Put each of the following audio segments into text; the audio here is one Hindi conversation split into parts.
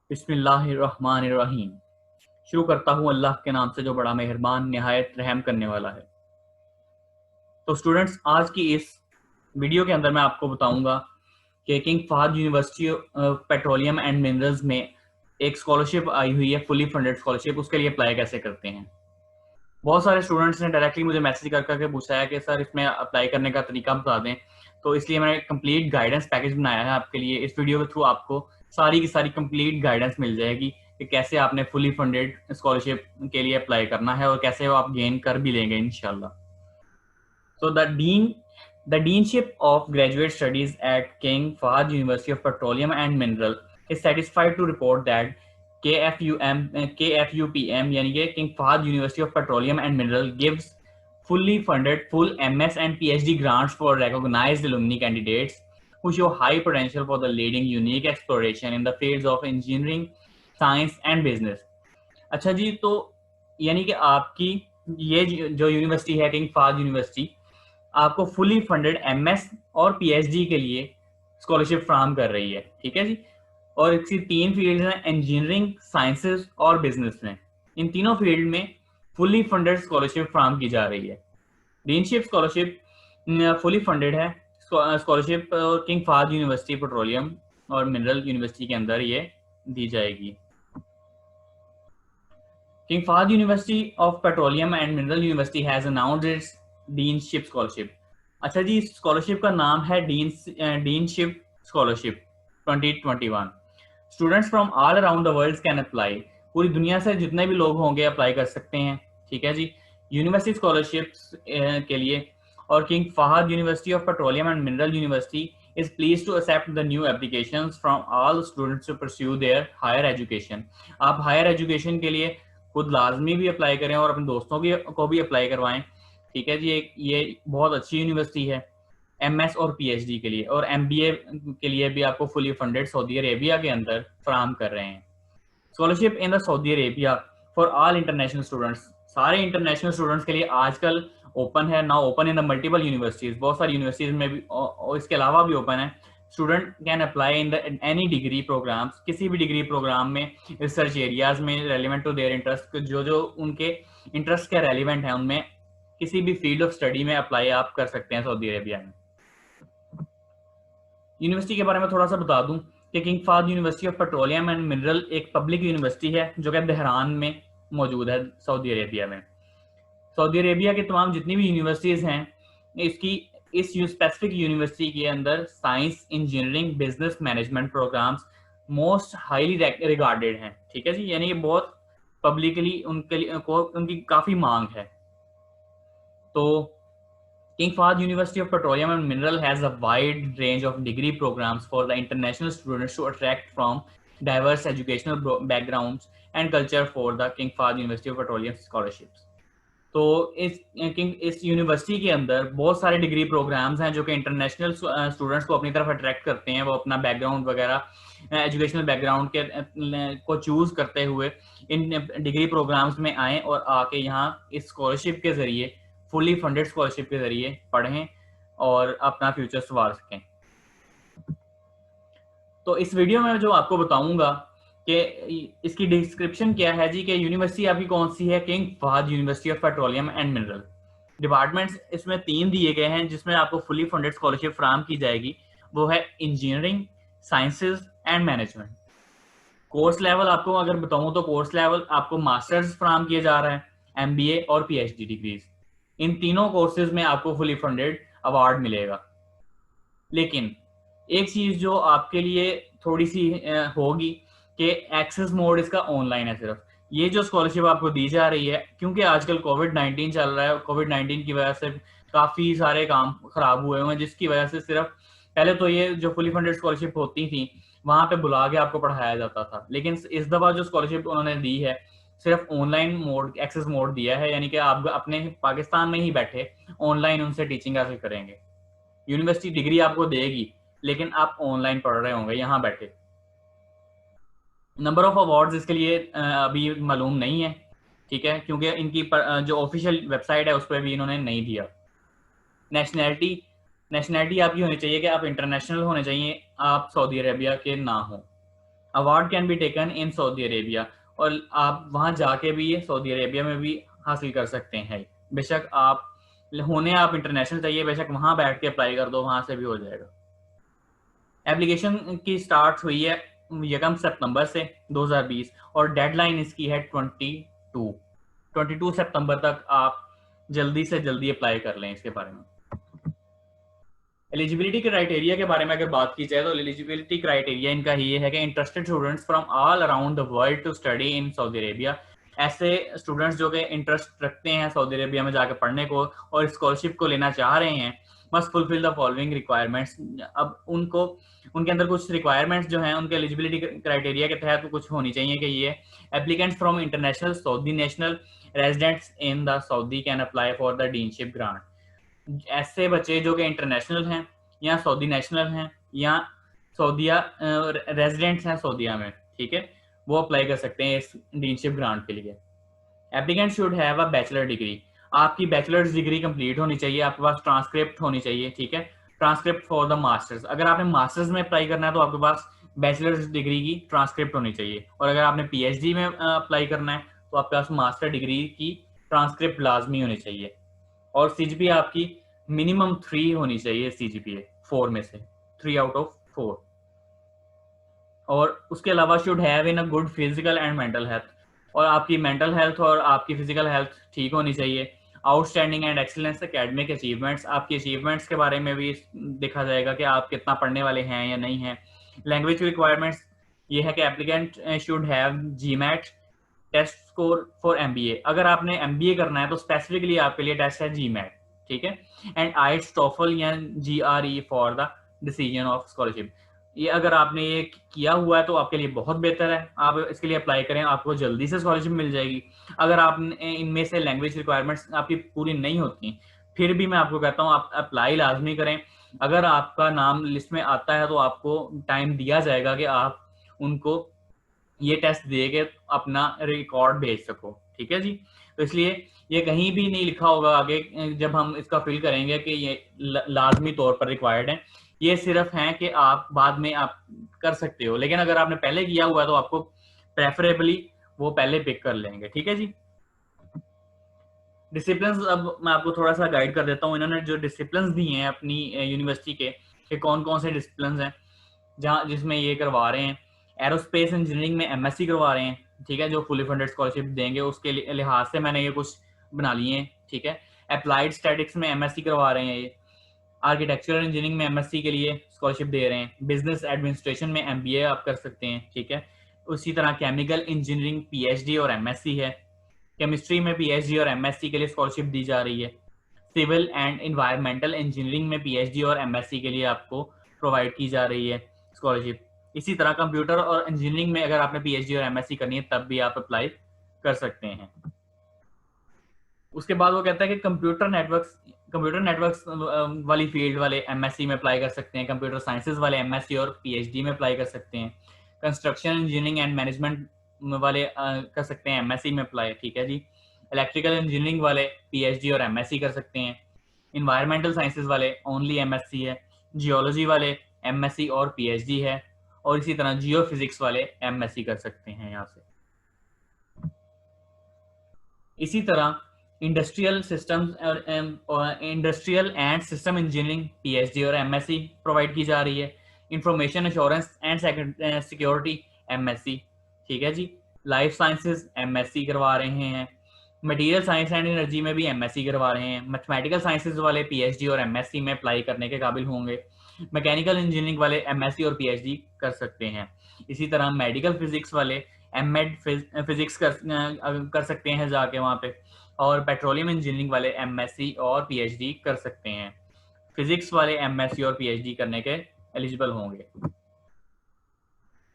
बिस्मिल्लाहिर्रहमानिर्रहीम। शुरू करता हूँ अल्लाह के नाम से जो बड़ा मेहरबान निहायत रहम करने वाला है। तो स्टूडेंट्स, आज की इस वीडियो के अंदर मैं आपको बताऊंगा कि King Fahd University Petroleum and Minerals में एक स्कॉलरशिप आई हुई है, फुली फंडेड स्कॉलरशिप। उसके लिए अप्लाई कैसे करते हैं। बहुत सारे स्टूडेंट्स ने डायरेक्टली मुझे मैसेज कर करके पूछा है कि सर इसमें अप्लाई करने का तरीका बता दें। तो इसलिए मैंने कंप्लीट गाइडेंस पैकेज बनाया है आपके लिए। इस वीडियो के थ्रू आपको सारी की सारी कंप्लीट गाइडेंस मिल जाएगी कि कैसे आपने फुली फंडेड स्कॉलरशिप के लिए अप्लाई करना है और कैसे वो आप गेन कर भी लेंगे इंशाल्लाह। So the deanship of graduate studies at King Fahd University of Petroleum and Mineral is satisfied to report that KFUPM यानी कि King Fahd University of Petroleum and Mineral gives fully funded full MS and PhD grants for recognized alumni candidates who show high potential for the leading unique exploration in the fields of engineering, science and business। अच्छा जी, तो यानी कि आपकी ये जो यूनिवर्सिटी है किंग फहद यूनिवर्सिटी आपको फुली फंडेड एमएस और पीएचडी के लिए स्कॉलरशिप फ्राहम कर रही है। ठीक है जी। और इसकी 3 फील्ड हैं, इंजीनियरिंग, साइंसेज और बिजनेस में। इन तीनों फील्ड में फुली फंडेड स्कॉलरशिप फ्राहम की जा रही है। डीनशिप स्कॉलरशिप फुली फंडेड है। Scholarship King Fahd University Petroleum और मिनरल यूनिवर्सिटी के अंदर ये दी जाएगी। King Fahd University of Petroleum and Mineral University has announced its Deanship Scholarship। अच्छा जी, स्कॉलरशिप का नाम है Deanship Scholarship 2021। Students from all around the world can apply. पूरी दुनिया से जितने भी लोग होंगे अप्लाई कर सकते हैं। ठीक है जी। यूनिवर्सिटी स्कॉलरशिप्स के लिए और King Fahd University of Petroleum and Mineral University is pleased to accept the new applications from all students to pursue their higher education। आप हायर एजुकेशन के लिए खुद लाजमी भी अप्लाई करें और अपने दोस्तों को भी अप्लाई करवाएं। ठीक है जी। ये बहुत अच्छी यूनिवर्सिटी है एमएस और पीएचडी के लिए, और एमबीए के लिए भी आपको फुली फंडेड सऊदी अरेबिया के अंदर फराहम कर रहे हैं। Scholarship in the Saudi Arabia for all international students. सारे इंटरनेशनल स्टूडेंट्स के लिए आजकल ओपन है, now open in the multiple universities. बहुत सारी यूनिवर्सिटीज में भी और इसके अलावा भी ओपन है। Student can apply in the any degree programs, किसी भी डिग्री प्रोग्राम में, रिसर्च एरियाज में रेलिवेंट टू देयर इंटरेस्ट, जो जो उनके इंटरेस्ट के रेलिवेंट है उनमें किसी भी फील्ड ऑफ स्टडी में अप्लाई आप कर सकते हैं सऊदी अरेबिया में। यूनिवर्सिटी के बारे में थोड़ा सा बता दूं कि King Fahd University of Petroleum and Mineral एक पब्लिक यूनिवर्सिटी है जो कि बहरान में मौजूद है सऊदी अरेबिया में। सऊदी अरेबिया के तमाम जितनी भी यूनिवर्सिटीज हैं इसकी इस स्पेसिफिक यूनिवर्सिटी के अंदर science, engineering, business management programs most highly regarded हैं। ठीक है जी। यानी कि बहुत पब्लिकली उनके लिए उनकी काफी मांग है। तो King Fahd University of Petroleum and Mineral has a wide range of degree programs for the international students to attract from diverse educational backgrounds and culture for the King Fahd University of Petroleum scholarships। तो इस यूनिवर्सिटी के अंदर बहुत सारे डिग्री प्रोग्राम्स हैं जो कि इंटरनेशनल स्टूडेंट्स को अपनी तरफ अट्रैक्ट करते हैं। वो अपना बैकग्राउंड वगैरह एजुकेशनल बैकग्राउंड के को चूज करते हुए इन डिग्री प्रोग्राम्स में आए और आके यहाँ इस स्कॉलरशिप के जरिए, फुली फंडेड स्कॉलरशिप के जरिए पढ़ें और अपना फ्यूचर संवार सकें। तो इस वीडियो में जो आपको बताऊंगा कि इसकी डिस्क्रिप्शन क्या है जी, कि यूनिवर्सिटी आपकी कौन सी है, King Fahd University of Petroleum and Mineral. Departments इसमें 3 दिए गए हैं जिसमें आपको फुली फंडेड स्कॉलरशिप फ्राहम की जाएगी। वो है engineering, sciences and management. Course level आपको अगर बताऊं तो कोर्स लेवल आपको मास्टर्स फ्राहम किया जा रहा है, एमबीए और पीएचडी डिग्रीज। इन तीनों कोर्सेज में आपको फुली फंडेड अवार्ड मिलेगा। लेकिन एक चीज जो आपके लिए थोड़ी सी होगी कि एक्सेस मोड इसका ऑनलाइन है सिर्फ। ये जो स्कॉलरशिप आपको दी जा रही है, क्योंकि आजकल कोविड-19 चल रहा है, कोविड-19 की वजह से काफी सारे काम खराब हुए हुए हैं, जिसकी वजह से सिर्फ पहले तो ये जो फुली फंडेड स्कॉलरशिप होती थी वहां पे बुला के आपको पढ़ाया जाता था, लेकिन इस दफा जो स्कॉलरशिप उन्होंने दी है सिर्फ ऑनलाइन मोड, एक्सेस मोड दिया है। यानी कि आप अपने पाकिस्तान में ही बैठे ऑनलाइन उनसे टीचिंग हासिल करेंगे। यूनिवर्सिटी डिग्री आपको देगी लेकिन आप ऑनलाइन पढ़ रहे होंगे यहाँ बैठे। नंबर ऑफ अवार्ड्स इसके लिए अभी मालूम नहीं है। ठीक है, क्योंकि इनकी जो ऑफिशियल वेबसाइट है उस पर भी इन्होंने नहीं दिया। नेशनैलिटी आपकी होनी चाहिए कि आप इंटरनेशनल होने चाहिए, आप सऊदी अरेबिया के ना हो। Award can be taken in Saudi Arabia, और आप वहां जाके भी ये सऊदी अरेबिया में भी हासिल कर सकते हैं। बेशक आप इंटरनेशनल चाहिए, बेशक वहां बैठ के अप्लाई कर दो, वहां से भी हो जाएगा। एप्लीकेशन की स्टार्ट हुई है 1 सितंबर से 2020 और डेडलाइन इसकी है 22 सितंबर तक। आप जल्दी से जल्दी अप्लाई कर लें इसके बारे में। एलिजिबिलिटी क्राइटेरिया के बारे में अगर बात की जाए तो एलिजिबिलिटी क्राइटेरिया इनका ये है कि interested students from all around the world to study in Saudi Arabia. ऐसे स्टूडेंट्स जो कि इंटरेस्ट रखते हैं सऊदी अरेबिया में जाकर पढ़ने को और स्कॉलरशिप को लेना चाह रहे हैं, must fulfil the following requirements. अब उनको उनके अंदर कुछ रिक्वायरमेंट्स जो हैं उनके एलिजिबिलिटी क्राइटेरिया के तहत कुछ होनी चाहिए कि ये applicants from international Saudi national residents in the Saudi can apply for the deanship grant. ऐसे बच्चे जो कि इंटरनेशनल हैं या सऊदी नेशनल हैं या सऊदिया रेजिडेंट्स हैं सऊदिया में, ठीक है, वो अप्लाई कर सकते हैं इस डीनशिप ग्रांट के लिए। Applicant should have a bachelor degree. आपकी बैचलर्स डिग्री कंप्लीट होनी चाहिए, आपके पास ट्रांसक्रिप्ट होनी चाहिए, ठीक है, ट्रांसक्रिप्ट फॉर द मास्टर्स। अगर आपने मास्टर्स में अप्लाई करना है तो आपके पास बैचलर्स डिग्री की ट्रांसक्रिप्ट होनी चाहिए, और अगर आपने पीएचडी में अप्लाई करना है तो आपके पास मास्टर डिग्री की ट्रांसक्रिप्ट लाजमी होनी चाहिए, और सीजीपीए आपकी मिनिमम 3 होनी चाहिए, सीजीपीए 4 में से 3 आउट ऑफ 4। और उसके अलावा should have in a good physical and mental health, और आपकी मेंटल हेल्थ और आपकी फिजिकल हेल्थ ठीक होनी चाहिए। Outstanding and excellence academic achievements, आपकी अचीवमेंट्स के बारे में भी देखा जाएगा कि आप कितना पढ़ने वाले हैं या नहीं हैं। लैंग्वेज रिक्वायरमेंट्स ये है कि applicant should have GMAT test score for MBA. अगर आपने एमबीए करना है तो स्पेसिफिकली आपके लिए टेस्ट है जीमैट, ठीक है, एंड आइट्स टॉफल या GRE for the decision of scholarship. ये अगर आपने ये किया हुआ है तो आपके लिए बहुत बेहतर है, आप इसके लिए अप्लाई करें, आपको जल्दी से स्कॉलरशिप मिल जाएगी। अगर आपने इनमें से लैंग्वेज रिक्वायरमेंट्स आपकी पूरी नहीं होती, फिर भी मैं आपको कहता हूँ आप अप्लाई लाजमी करें। अगर आपका नाम लिस्ट में आता है तो आपको टाइम दिया जाएगा कि आप उनको ये टेस्ट दे के अपना रिकॉर्ड भेज सको, ठीक है जी। तो इसलिए ये कहीं भी नहीं लिखा होगा आगे जब हम इसका फिल करेंगे कि ये लाजमी तौर पर रिक्वायर्ड है। ये सिर्फ है कि आप बाद में आप कर सकते हो, लेकिन अगर आपने पहले किया हुआ है तो आपको प्रेफरेबली वो पहले पिक कर लेंगे, ठीक है जी। डिसिप्लिन, अब मैं आपको थोड़ा सा गाइड कर देता हूँ। इन्होंने जो डिसिप्लिन दिए हैं अपनी यूनिवर्सिटी के कि कौन कौन से डिसिप्लिन हैं जहाँ जिसमें ये करवा रहे हैं। एरोस्पेस इंजीनियरिंग में एमएससी करवा रहे हैं, ठीक है, जो फुली फंडेड स्कॉलरशिप देंगे उसके लिहाज से मैंने ये कुछ बना लिए हैं, ठीक है। अप्लाइड स्टैटिक्स में एमएससी करवा रहे हैं ये। आर्किटेक्चरल इंजीनियरिंग में एमएससी के लिए स्कॉलरशिप दे रहे हैं। बिजनेस एडमिनिस्ट्रेशन में एमबीए आप कर सकते हैं, ठीक है। उसी तरह केमिकल इंजीनियरिंग पीएचडी और एमएससी है। केमिस्ट्री में पीएचडी और एमएससी के लिए स्कॉलरशिप दी जा रही है। सिविल एंड एनवायरमेंटल इंजीनियरिंग में पीएचडी और एमएससी के लिए आपको प्रोवाइड की जा रही है स्कॉलरशिप। इसी तरह कंप्यूटर और इंजीनियरिंग में अगर आपने पीएचडी और एमएससी करनी है तब भी आप अप्लाई कर सकते हैं। उसके बाद वो कहता है कि कंप्यूटर नेटवर्क्स वाली फील्ड वाले एमएससी में अप्लाई कर सकते हैं। कंप्यूटर साइंसेज वाले एमएससी और पीएचडी में अप्लाई कर सकते हैं। कंस्ट्रक्शन इंजीनियरिंग एंड मैनेजमेंट वाले कर सकते हैं एमएससी में अप्लाई, ठीक है जी। इलेक्ट्रिकल इंजीनियरिंग वाले पीएचडी और एमएससी कर सकते हैं। इन्वायरमेंटल साइंसेज वाले ओनली एमएससी है। जियोलॉजी वाले एमएससी और पीएचडी है। और इसी तरह जियो फिजिक्स वाले एमएससी कर सकते हैं यहाँ से। इसी तरह इंडस्ट्रियल सिस्टम्स और industrial and system engineering PhD और एमएससी प्रोवाइड की जा रही है। Information assurance and security MSc, ठीक है जी। लाइफ साइंसेज एमएससी करवा रहे हैं। मटेरियल साइंस एंड एनर्जी में भी एमएससी करवा रहे हैं। मैथमेटिकल साइंसेज वाले पीएचडी और एमएससी में अप्लाई करने के काबिल होंगे। मैकेनिकल इंजीनियरिंग वाले एमएससी और पीएचडी कर सकते हैं। इसी तरह मेडिकल फिजिक्स वाले एमएड फिजिक्स कर सकते हैं जाके वहाँ पे। और पेट्रोलियम इंजीनियरिंग वाले एमएससी और पीएचडी कर सकते हैं। फिजिक्स वाले एमएससी और पीएचडी करने के एलिजिबल होंगे।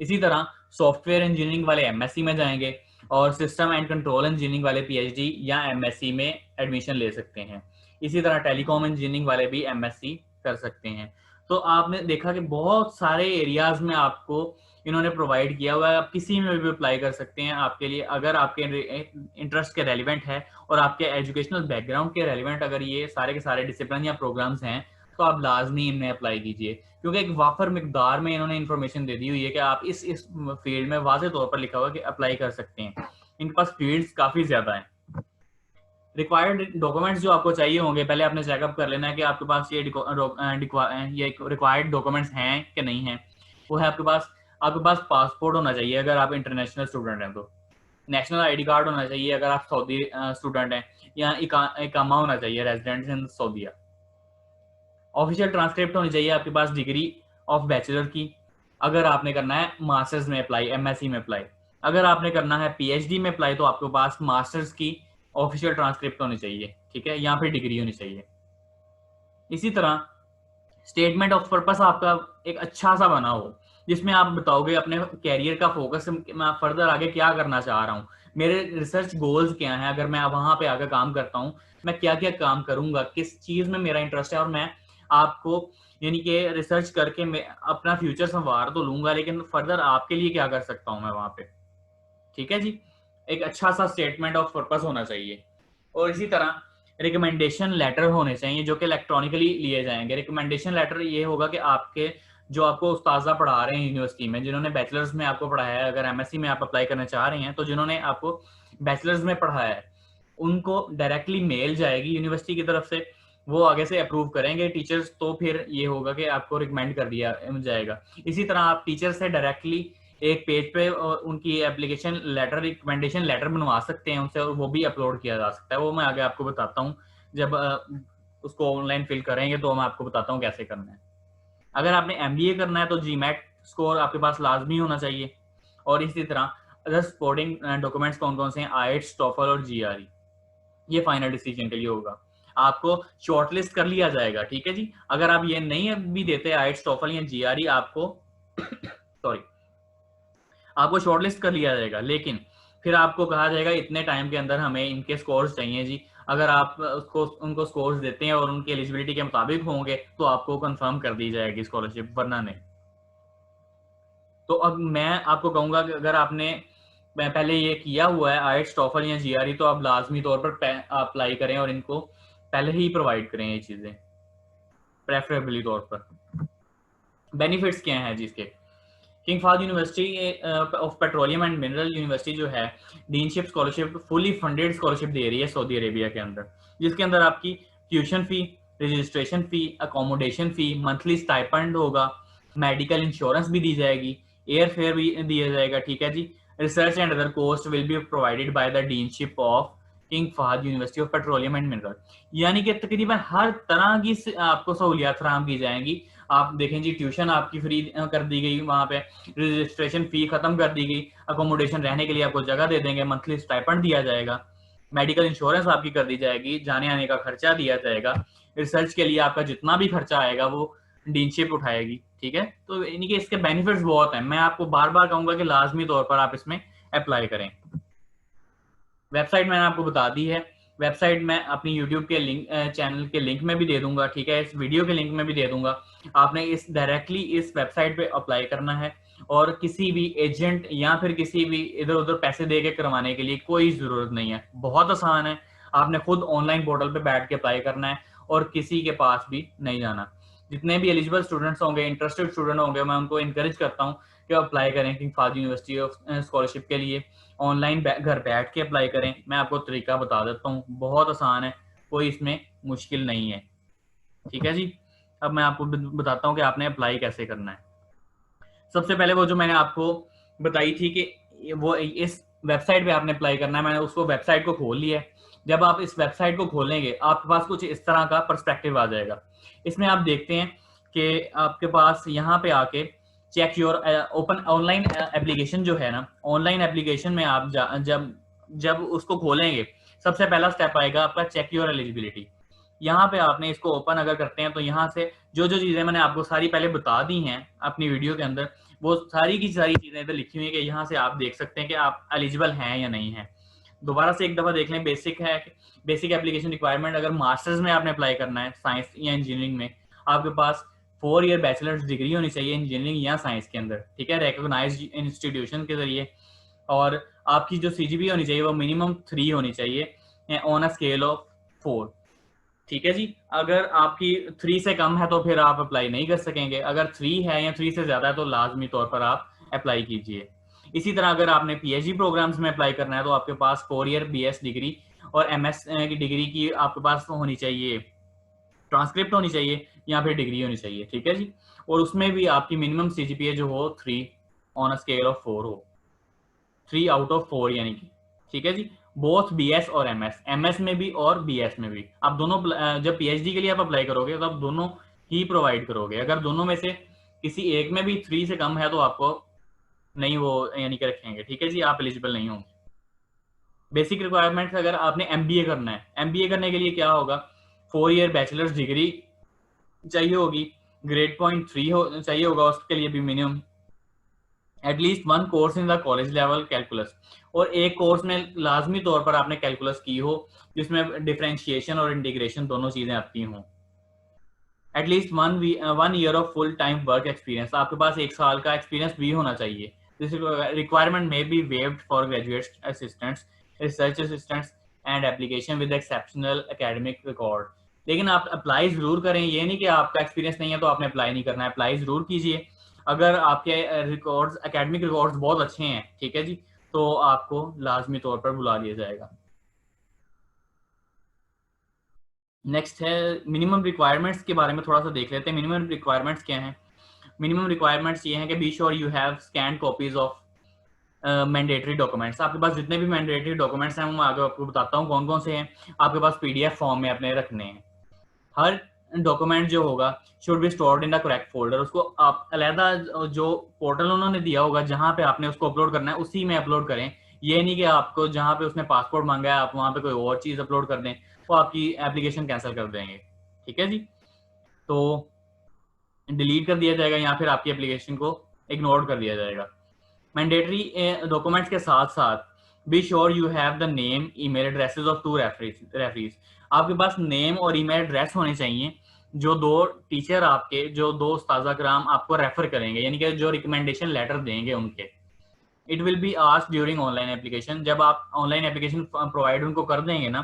इसी तरह सॉफ्टवेयर इंजीनियरिंग वाले एमएससी में जाएंगे और सिस्टम एंड कंट्रोल इंजीनियरिंग वाले पीएचडी या एमएससी में एडमिशन ले सकते हैं। इसी तरह टेलीकॉम इंजीनियरिंग वाले भी एमएससी कर सकते हैं। तो आपने देखा कि बहुत सारे एरियाज में आपको इन्होंने प्रोवाइड किया हुआ है। आप किसी में भी अप्लाई कर सकते हैं। आपके लिए अगर आपके इंटरेस्ट के रेलिवेंट है और आपके एजुकेशनल बैकग्राउंड के रेलिवेंट अगर ये सारे के सारे डिसिप्लिन या प्रोग्राम्स हैं तो आप लाजमी इनमें अप्लाई कीजिए, क्योंकि एक वाफर मिकदार में इन्होंने इन्फॉर्मेशन दे दी हुई है कि आप इस फील्ड में वाज़ेह तौर पर लिखा हुआ है कि अप्लाई कर सकते हैं। इनके पास फील्ड्स काफ़ी ज़्यादा हैं। रिक्वायर्ड डॉक्यूमेंट्स जो आपको चाहिए होंगे, पहले आपने चेकअप कर लेना है कि आपके पास ये रिक्वायर्ड डॉक्यूमेंट्स हैं कि नहीं हैं। वो है आपके पास पासपोर्ट होना चाहिए अगर आप इंटरनेशनल स्टूडेंट हैं तो, नेशनल आईडी कार्ड होना चाहिए अगर आप सऊदी स्टूडेंट हैं, या इकामा होना चाहिए रेजिडेंट इन सऊदीया। ऑफिशियल ट्रांसक्रिप्ट होनी चाहिए आपके पास डिग्री ऑफ बैचलर की, अगर आपने करना है मास्टर्स में अप्लाई, एमएससी में अप्लाई। अगर आपने करना है पीएचडी में अप्लाई तो आपके पास मास्टर्स की ऑफिशियल ट्रांसक्रिप्ट होनी चाहिए, ठीक है, या फिर डिग्री होनी चाहिए। इसी तरह स्टेटमेंट ऑफ पर्पस आपका एक अच्छा सा बना हो, जिसमें आप बताओगे अपने कैरियर का फोकस, मैं फर्दर आगे क्या करना चाह रहा हूँ, मेरे रिसर्च गोल्स क्या हैं, अगर मैं वहां पे आकर काम करता हूँ मैं क्या क्या काम करूंगा, किस चीज में मेरा इंटरेस्ट है, और मैं आपको यानी कि रिसर्च करके मैं अपना फ्यूचर संवार तो लूंगा, लेकिन फर्दर आपके लिए क्या कर सकता हूँ मैं वहां पे। ठीक है जी, एक अच्छा सा स्टेटमेंट ऑफ पर्पस होना चाहिए। और इसी तरह रिकमेंडेशन लेटर होने चाहिए जो कि इलेक्ट्रॉनिकली लिए जाएंगे। रिकमेंडेशन लेटर ये होगा कि आपके जो आपको उस्ताजा पढ़ा रहे हैं यूनिवर्सिटी में, जिन्होंने बैचलर्स में आपको पढ़ाया है, अगर एमएससी में आप अप्लाई करना चाह रहे हैं तो जिन्होंने आपको बैचलर्स में पढ़ाया है उनको डायरेक्टली मेल जाएगी यूनिवर्सिटी की तरफ से, वो आगे से अप्रूव करेंगे टीचर्स, तो फिर ये होगा कि आपको रिकमेंड कर दिया जाएगा। इसी तरह आप टीचर से डायरेक्टली एक पेज पे उनकी एप्लीकेशन लेटर, रिकमेंडेशन लेटर बनवा सकते हैं उनसे, और वो भी अपलोड किया जा सकता है। वो मैं आगे आपको बताता हूँ, जब उसको ऑनलाइन फिल करेंगे तो मैं आपको बताता हूँ कैसे करना है। अगर आपने एमबीए करना है तो जीमैट स्कोर आपके पास लाजमी होना चाहिए। और इसी तरह अदर सपोर्टिंग डॉक्यूमेंट्स कौन कौन से हैं, आईएल्टीएस, टोफल और जीआरई, ये फाइनल डिसीजन के लिए होगा। आपको शॉर्टलिस्ट कर लिया जाएगा, ठीक है जी। अगर आप ये नहीं भी देते आईएल्टीएस, टोफल या जीआरई, आपको सॉरी आपको शॉर्टलिस्ट कर लिया जाएगा, लेकिन फिर आपको कहा जाएगा इतने टाइम के अंदर हमें इनके स्कोर्स चाहिए जी। अगर आप उनको स्कोर्स देते हैं और उनकी एलिजिबिलिटी के मुताबिक होंगे तो आपको कंफर्म कर दी जाएगी स्कॉलरशिप, वरना नहीं। तो अब मैं आपको कहूंगा कि अगर आपने पहले ये किया हुआ है आईएल्टीएस, टोफल या जीआरई, तो आप लाजमी तौर पर अप्लाई करें और इनको पहले ही प्रोवाइड करें ये चीजें प्रेफरेबली तौर पर। बेनिफिट्स क्या हैं जी इसके? King Fahd University of Petroleum and Mineral University जो है deanship scholarship, fully funded scholarship दे रही है सऊदी अरेबिया के अंदर, जिसके अंदर आपकी tuition fee, registration fee, accommodation fee, monthly stipend होगा, मेडिकल इंश्योरेंस भी दी जाएगी, एयर फेयर भी दिया जाएगा, ठीक है जी। Research and other cost will be provided by the deanship of King Fahd University of Petroleum and Mineral, यानी कि तकरीबन हर तरह की आपको सहूलियात फराहम की जाएंगी। आप देखें जी, ट्यूशन आपकी फ्री कर दी गई, वहां पे रजिस्ट्रेशन फी खत्म कर दी गई, अकोमोडेशन रहने के लिए आपको जगह दे देंगे, मंथली स्टाइपेंड दिया जाएगा, मेडिकल इंश्योरेंस आपकी कर दी जाएगी, जाने आने का खर्चा दिया जाएगा, रिसर्च के लिए आपका जितना भी खर्चा आएगा वो डीनशिप उठाएगी, ठीक है। तो यानी कि इसके बेनिफिट्स बहुत हैं, मैं आपको बार बार कहूंगा कि लाजमी तौर पर आप इसमें अप्लाई करें। वेबसाइट मैंने आपको बता दी है, वेबसाइट मैं अपनी यूट्यूब के लिंक चैनल के लिंक में भी दे दूंगा, ठीक है, इस वीडियो के लिंक में भी दे दूंगा। आपने इस डायरेक्टली इस वेबसाइट पे अप्लाई करना है, और किसी भी एजेंट या फिर किसी भी इधर उधर पैसे दे के करवाने के लिए कोई जरूरत नहीं है, बहुत आसान है। आपने खुद ऑनलाइन पोर्टल पे बैठ के अप्लाई करना है और किसी के पास भी नहीं जाना। जितने भी एलिजिबल स्टूडेंट्स होंगे, इंटरेस्टेड स्टूडेंट होंगे, मैं उनको इंकरेज करता हूँ कि अप्लाई करें King Fahd University of scholarship के लिए। ऑनलाइन घर बैठ के अप्लाई करें, मैं आपको तरीका बता देता हूँ, बहुत आसान है, कोई इसमें मुश्किल नहीं है, ठीक है जी। अब मैं आपको बताता हूँ कि आपने अप्लाई कैसे करना है। सबसे पहले वो जो मैंने आपको बताई थी कि वो इस वेबसाइट पे आपने अप्लाई करना है, मैंने उसको वेबसाइट को खोल लिया है। जब आप इस वेबसाइट को खोलेंगे आपके पास कुछ इस तरह का पर्सपेक्टिव आ जाएगा। इसमें आप देखते हैं कि आपके पास यहाँ पे आके check your open online application जो है ना, ऑनलाइन एप्लीकेशन में आप जब जब उसको खोलेंगे सबसे पहला स्टेप आएगा आपका चेक योर एलिजिबिलिटी। यहाँ पे आपने इसको ओपन अगर करते हैं तो यहाँ से जो जो चीजें मैंने आपको सारी पहले बता दी हैं अपनी वीडियो के अंदर, वो सारी की सारी चीजें इधर लिखी हुई है कि यहाँ से आप देख सकते हैं कि आप एलिजिबल हैं या नहीं है। दोबारा से एक दफा देख लें, बेसिक है, बेसिक एप्लीकेशन रिक्वायरमेंट। अगर मास्टर्स में आपने अप्लाई करना है साइंस या इंजीनियरिंग में, आपके पास 4 ईयर बैचलर्स डिग्री होनी चाहिए इंजीनियरिंग या साइंस के अंदर, ठीक है, रिकॉग्नाइज्ड इंस्टीट्यूशन के जरिए। और आपकी जो सीजीपी होनी चाहिए वो मिनिमम 3 होनी चाहिए ऑन अ स्केल ऑफ 4। ठीक है जी। अगर आपकी 3 से कम है तो फिर आप अप्लाई नहीं कर सकेंगे, अगर 3 है या 3 से ज्यादा है तो लाजमी तौर पर आप अप्लाई कीजिए। इसी तरह अगर आपने पीएचडी प्रोग्राम्स में अप्लाई करना है तो आपके पास 4 ईयर बीएस डिग्री और एमएस की डिग्री की आपके पास होनी चाहिए, ट्रांसक्रिप्ट होनी चाहिए या फिर डिग्री होनी चाहिए। ठीक है जी। और उसमें भी आपकी मिनिमम सीजीपीए जो हो 3 ऑन अ स्केल ऑफ 4 हो, 3 आउट ऑफ 4 यानी कि। ठीक है जी। बोथ बीएस और एमएस, एमएस में भी और बीएस में भी आप दोनों जब पीएचडी के लिए आप अप्लाई करोगे तो आप दोनों ही प्रोवाइड करोगे। अगर दोनों में से किसी एक में भी 3 से कम है तो आपको नहीं वो यानी कि रखेंगे। ठीक है जी, आप एलिजिबल नहीं होंगे। बेसिक रिक्वायरमेंट्स, अगर आपने एमबीए करना है, एमबीए करने के लिए क्या होगा, 4 ईयर बैचलर्स डिग्री चाहिए होगी, ग्रेड पॉइंट 3 चाहिए होगा उसके लिए भी minimum, at least 1 course in the college level calculus, और एक कोर्स में लाजमी तौर पर आपने कैलकुलस की हो जिसमें डिफरेंशिएशन और इंटीग्रेशन दोनों चीजें आती हों। At least 1 year of full time work experience, आपके पास 1 साल का एक्सपीरियंस भी होना चाहिए। दिस रिक्वायरमेंट में be waived for graduate assistants, research assistants and application with exceptional academic record. लेकिन आप अप्लाई जरूर करें, ये नहीं कि आपका एक्सपीरियंस नहीं है तो आपने अप्लाई नहीं करना है, अप्लाई जरूर कीजिए। अगर आपके रिकॉर्ड्स, एकेडमिक रिकॉर्ड्स बहुत अच्छे हैं, ठीक है जी, तो आपको लाजमी तौर पर बुला लिया जाएगा। नेक्स्ट है मिनिमम रिक्वायरमेंट्स के बारे में थोड़ा सा देख लेते हैं। मिनिमम रिक्वायरमेंट्स क्या हैं? मिनिमम रिक्वायरमेंट्स ये हैं कि be sure you have scan copies of mandatory documents. आपके पास जितने भी मैंडेटरी डॉक्यूमेंट्स हैं वो मैं आगे आपको बताता हूँ कौन कौन से हैं। आपके पास पीडीएफ फॉर्म में अपने रखने हैं। हर डॉक्यूमेंट जो होगा should be stored in the correct folder. उसको आप अलहदा जो पोर्टल उन्होंने दिया होगा जहां पे आपने उसको अपलोड करना है उसी में अपलोड करें। ये नहीं कि आपको जहां पे उसने पासपोर्ट मांगा है आप वहां पे कोई और चीज अपलोड कर दें तो आपकी एप्लीकेशन कैंसिल कर देंगे। ठीक है जी। तो डिलीट कर दिया जाएगा या फिर आपकी एप्लीकेशन को इग्नोर कर दिया जाएगा। मैंडेटरी डॉक्यूमेंट्स के साथ साथ be sure you have the name email addresses of 2 referees. आपके पास नेम और ईमेल एड्रेस होने चाहिए जो 2 टीचर आपके, जो 2 उस्ताजा कराम आपको रेफर करेंगे, यानी कि जो रिकमेंडेशन लेटर देंगे उनके। It will be asked during online application. जब आप ऑनलाइन एप्लीकेशन प्रोवाइड उनको कर देंगे ना,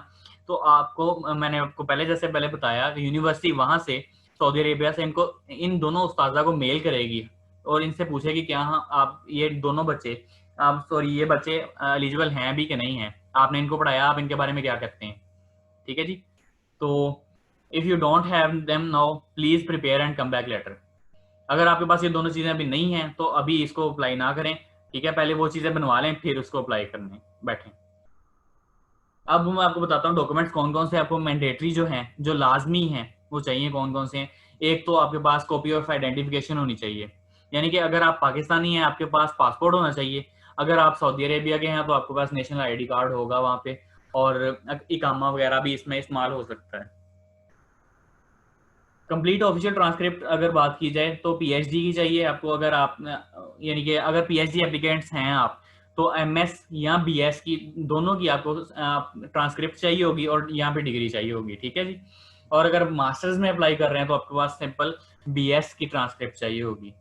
तो आपको, मैंने आपको पहले बताया कि यूनिवर्सिटी वहां से सऊदी अरेबिया से इनको, इन दोनों उस्ताजा को मेल करेगी और इनसे पूछेगी क्या हाँ आप ये दोनों बच्चे, आप सॉरी ये बच्चे एलिजिबल हैं भी कि नहीं हैं, आपने इनको पढ़ाया, आप इनके बारे में क्या कहते हैं। ठीक है जी। तो if you don't have them now please prepare and come back later. अगर आपके पास ये दोनों चीजें अभी नहीं हैं तो अभी इसको अप्लाई ना करें। ठीक है, पहले वो चीजें बनवा लें फिर उसको अप्लाई करने बैठें। अब मैं आपको बताता हूँ डॉक्यूमेंट्स कौन कौन से आपको मैंडेटरी जो हैं, जो लाजमी हैं, वो चाहिए कौन कौन से हैं। एक तो आपके पास कॉपी ऑफ आइडेंटिफिकेशन होनी चाहिए, यानी कि अगर आप पाकिस्तानी हैं आपके पास पासपोर्ट होना चाहिए। अगर आप सऊदी अरेबिया के हैं तो आपके पास नेशनल आईडी कार्ड होगा वहाँ पे, और इकामा वगैरह भी इसमें इस्तेमाल हो सकता है। कंप्लीट ऑफिशियल ट्रांसक्रिप्ट अगर बात की जाए तो पीएचडी की चाहिए आपको। अगर आप यानी कि अगर पीएचडी एप्लीकेंट्स हैं आप, तो एमएस या बीएस की दोनों की आपको ट्रांसक्रिप्ट चाहिए होगी और यहाँ पे डिग्री चाहिए होगी। ठीक है जी। और अगर मास्टर्स में अप्लाई कर रहे हैं तो आपके पास सिंपल बीएस की ट्रांसक्रिप्ट चाहिए होगी।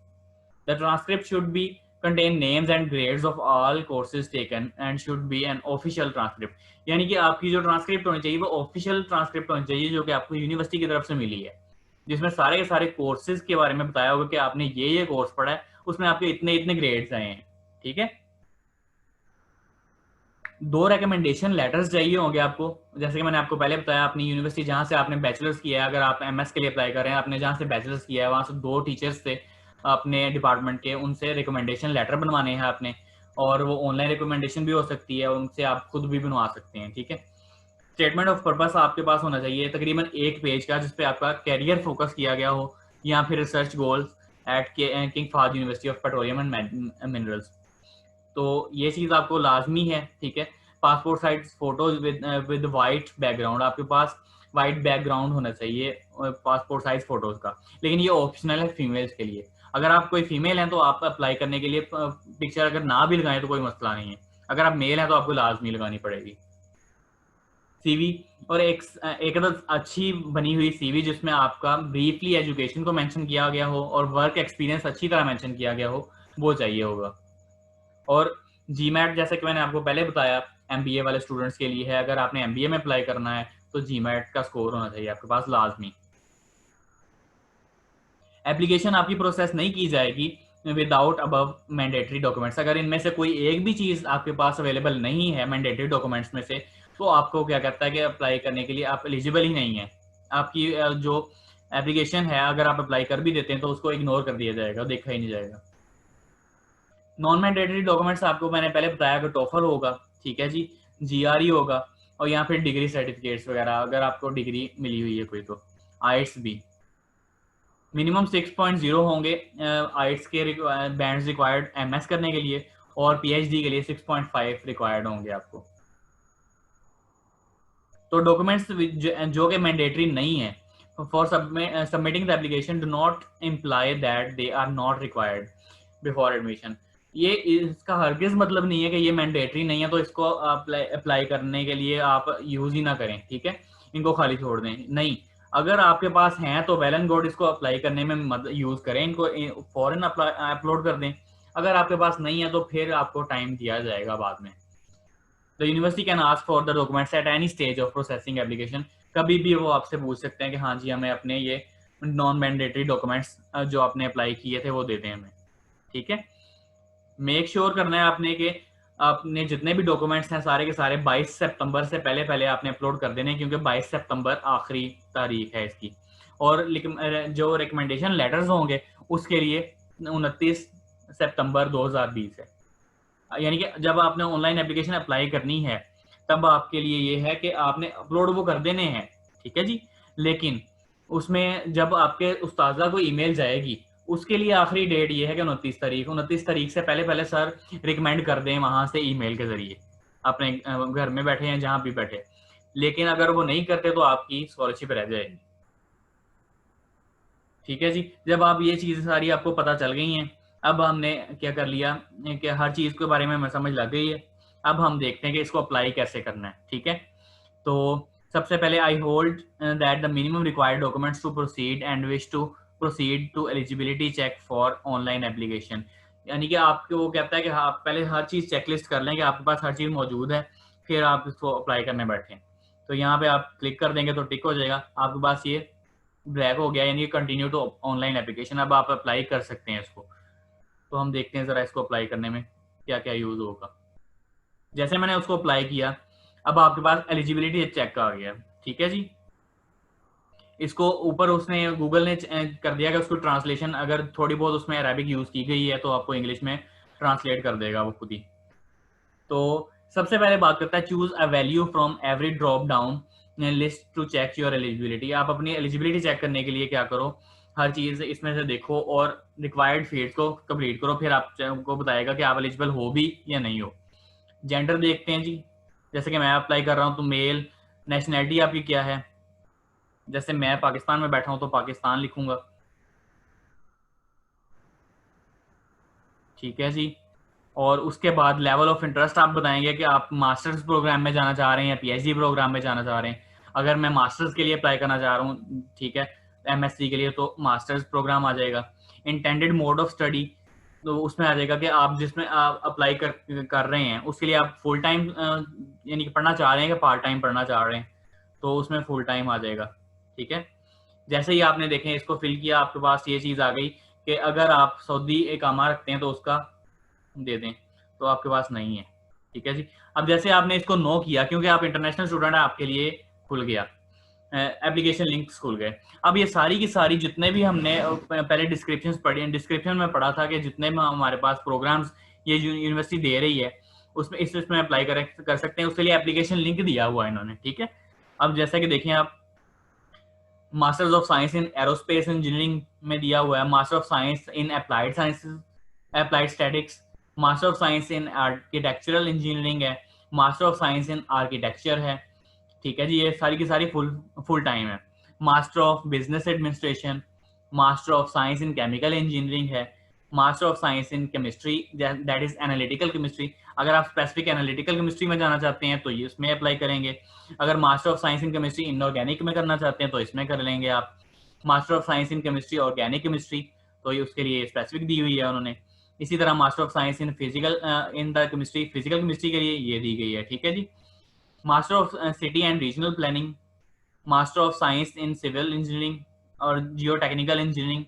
The transcript should be contain names and grades of all courses taken and should be an official transcript। यानी कि आपकी जो ट्रांसक्रिप्ट होनी चाहिए वो ऑफिशियल ट्रांसक्रिप्ट होनी चाहिए जो कि आपको यूनिवर्सिटी की तरफ से मिली है, जिसमें सारे के सारे कोर्सेज के बारे में बताया होगा कि आपने ये कोर्स पढ़ा है, उसमें आपके इतने इतने ग्रेड्स आए हैं। ठीक है। 2 रिकमेंडेशन लेटर्स चाहिए होंगे आपको, जैसे कि मैंने आपको पहले बताया, अपनी यूनिवर्सिटी जहाँ से आपने बैचलर्स किया है, अगर आप एमएस के लिए अप्लाई कर रहे हैं, आपने जहाँ से बैचलर्स किया है वहाँ से 2 टीचर्स से अपने डिपार्टमेंट के, उनसे रिकमेंडेशन लेटर बनवाने हैं आपने। और वो ऑनलाइन रिकमेंडेशन भी हो सकती है, उनसे आप खुद भी बनवा सकते हैं। ठीक है। स्टेटमेंट ऑफ पर्पस आपके पास होना चाहिए तकरीबन 1 पेज का, जिसपे आपका कैरियर फोकस किया गया हो या फिर research goals at King Fahd University of Petroleum and Minerals. तो ये चीज आपको लाजमी है। ठीक है। Passport size photos with white background, आपके पास वाइट बैकग्राउंड होना चाहिए पासपोर्ट साइज फोटोज का, लेकिन ये ऑप्शनल है फीमेल्स के लिए। अगर आप कोई फीमेल हैं तो आप अप्लाई करने के लिए पिक्चर अगर ना भी लगाएं तो कोई मसला नहीं है, अगर आप मेल हैं तो आपको लाजमी लगानी पड़ेगी। सीवी, और एक अच्छी बनी हुई सीवी जिसमें आपका ब्रीफली एजुकेशन को मेंशन किया गया हो और वर्क एक्सपीरियंस अच्छी तरह मेंशन किया गया हो, वो चाहिए होगा। और जीमैट जैसे कि मैंने आपको पहले बताया एमबीए वाले स्टूडेंट्स के लिए है, अगर आपने एमबीए में अप्लाई करना है तो जीमैट का स्कोर होना चाहिए आपके पास लाजमी। एप्लीकेशन आपकी प्रोसेस नहीं की जाएगी विदाउट अबव मैंडेटरी डॉक्यूमेंट्स। अगर इनमें से कोई एक भी चीज आपके पास अवेलेबल नहीं है मैंडेटरी डॉक्यूमेंट्स में से, तो आपको क्या कहता है कि अप्लाई करने के लिए आप एलिजिबल ही नहीं है। आपकी जो एप्लीकेशन है अगर आप अप्लाई कर भी देते हैं तो उसको इग्नोर कर दिया जाएगा, देखा ही नहीं जाएगा। नॉन मैंडेटरी डॉक्यूमेंट्स आपको मैंने पहले बताया कि टोफल होगा, ठीक है जी, जीआरई होगा, और यहाँ फिर डिग्री सर्टिफिकेट्स वगैरह अगर आपको डिग्री मिली हुई है कोई, तो आइट्स भी मिनिमम 6.0 होंगे आइट्स के बैंड्स रिक्वायर्ड एमएस करने के लिए, और पीएचडी के लिए 6.5 रिक्वायर्ड होंगे आपको। तो डॉक्यूमेंट्स जो कि मैंडेटरी नहीं है for submitting the application do not imply that they are not required before admission. ये इसका हरगिज मतलब नहीं है कि ये मैंडेटरी नहीं है तो इसको अप्लाई करने के लिए आप यूज ही ना करें, ठीक है, इनको खाली छोड़ दें, नहीं। अगर आपके पास हैं तो वेल एंड गुड, इसको अप्लाई करने में यूज करें, इनको फॉरन अपलोड कर दें। अगर आपके पास नहीं है तो फिर आपको टाइम दिया जाएगा बाद में। The university can ask for the documents at any stage of processing application. कभी भी वो आपसे पूछ सकते हैं कि हाँ जी हमें अपने ये नॉन मैंडेटरी डॉक्यूमेंट्स जो आपने अप्लाई किए थे वो दे दें हमें, ठीक है। मेक श्योर करना है आपने कि आपने जितने भी डॉक्यूमेंट्स हैं सारे के सारे 22 सितंबर से पहले पहले आपने अपलोड कर देने, क्योंकि 22 सितंबर आखिरी तारीख है इसकी। और जो रिकमेंडेशन लेटर्स होंगे उसके लिए 29 सितंबर 2020 है। यानी कि जब आपने ऑनलाइन एप्लीकेशन अप्लाई करनी है तब आपके लिए ये है कि आपने अपलोड वो कर देने हैं, ठीक है जी। लेकिन उसमें जब आपके उस्ताजा को ईमेल जाएगी उसके लिए आखिरी डेट ये है कि 29 तारीख से पहले पहले सर रिकमेंड कर दें वहां से ईमेल के जरिए, अपने घर में बैठे हैं जहां भी बैठे। लेकिन अगर वो नहीं करते तो आपकी स्कॉलरशिप रह जाएगी, ठीक है जी। जब आप ये चीजें सारी आपको पता चल गई हैं, अब हमने क्या कर लिया कि हर चीज के बारे में हमें समझ लग गई है। अब हम देखते हैं कि इसको अप्लाई कैसे करना है, ठीक है। तो सबसे पहले I hold that the minimum required documents to proceed and wish to proceed to eligibility check for online application. यानी कि आपको वो कहता है कि आप पहले हर चीज चेकलिस्ट कर लें कि आपके पास हर चीज मौजूद है, फिर आप इसको अप्लाई करने बैठें। तो यहाँ पे आप क्लिक कर देंगे तो टिक हो जाएगा आपके पास, ये ब्लैक हो गया, यानी कंटिन्यू टू ऑनलाइन एप्लीकेशन। अब आप अप्लाई कर सकते हैं इसको। तो हम देखते हैं जरा इसको अप्लाई करने में क्या क्या यूज होगा। जैसे मैंने उसको अप्लाई किया, अब आपके पास एलिजिबिलिटी चेक आ गया, ठीक है जी। इसको ऊपर उसने गूगल ने कर दिया कि उसको ट्रांसलेशन अगर थोड़ी बहुत उसमें अरेबिक यूज की गई है तो आपको इंग्लिश में ट्रांसलेट कर देगा वो खुद ही। तो सबसे पहले बात करता है choose a value from every drop down list to check your eligibility. आप अपनी एलिजिबिलिटी चेक करने के लिए क्या करो, हर चीज इसमें से देखो और रिक्वायर्ड फील्ड्स को कंप्लीट करो, फिर आपको बताएगा कि आप एलिजिबल हो भी या नहीं हो। जेंडर देखते हैं जी, जैसे कि मैं अप्लाई कर रहा हूँ तो मेल। नेशनैलिटी आपकी क्या है, जैसे मैं पाकिस्तान में बैठा हूँ तो पाकिस्तान लिखूंगा, ठीक है जी। और उसके बाद लेवल ऑफ इंटरेस्ट आप बताएंगे कि आप मास्टर्स प्रोग्राम में जाना चाह रहे हैं या पीएचडी प्रोग्राम में जाना चाह रहे हैं। अगर मैं मास्टर्स के लिए अप्लाई करना चाह रहा हूँ, ठीक है, एमएससी के लिए, तो मास्टर्स प्रोग्राम आ जाएगा। इंटेंडेड मोड ऑफ स्टडी, तो उसमें आ जाएगा कि आप जिसमें आप अप्लाई कर रहे हैं उसके लिए आप फुल टाइम यानी कि पढ़ना चाह रहे हैं कि पार्ट टाइम पढ़ना चाह रहे हैं, तो उसमें फुल टाइम आ जाएगा, ठीक है। जैसे ही आपने देखें इसको फिल किया, आपके पास ये चीज़ आ गई कि अगर आप सऊदी इकामा रखते हैं तो उसका दे दें, तो आपके पास नहीं है, ठीक है जी। अब जैसे आपने इसको नो किया क्योंकि आप इंटरनेशनल स्टूडेंट है, आपके लिए खुल गया, एप्लीकेशन लिंक्स खुल गए। अब ये सारी की सारी जितने भी हमने पहले डिस्क्रिप्शन पढ़ी, डिस्क्रिप्शन में पढ़ा था कि जितने भी हमारे पास प्रोग्राम्स ये यूनिवर्सिटी दे रही है उसमें इसमें अप्लाई कर सकते हैं, उसके लिए एप्लीकेशन लिंक दिया हुआ है इन्होंने, ठीक है। अब जैसा कि देखें आप, masters of science in aerospace engineering में दिया हुआ है, master of science in applied sciences, applied statics, master of science in architectural engineering है, master of science in architecture है, ठीक है जी। ये सारी की सारी फुल टाइम है। Master of business administration, master of science in chemical engineering है, master of science in chemistry that is analytical chemistry. अगर आप स्पेसिफिक एनालिटिकल केमिस्ट्री में जाना चाहते हैं तो ये इसमें अप्लाई करेंगे। अगर master of science in chemistry inorganic में करना चाहते हैं तो इसमें कर लेंगे आप। Master of science in chemistry organic chemistry, तो ये उसके लिए स्पेसिफिक दी हुई है उन्होंने। इसी तरह master of science in physical in the chemistry, physical chemistry के लिए ये दी गई है, ठीक है जी। Master of city and regional planning, master of science in civil engineering और geotechnical engineering,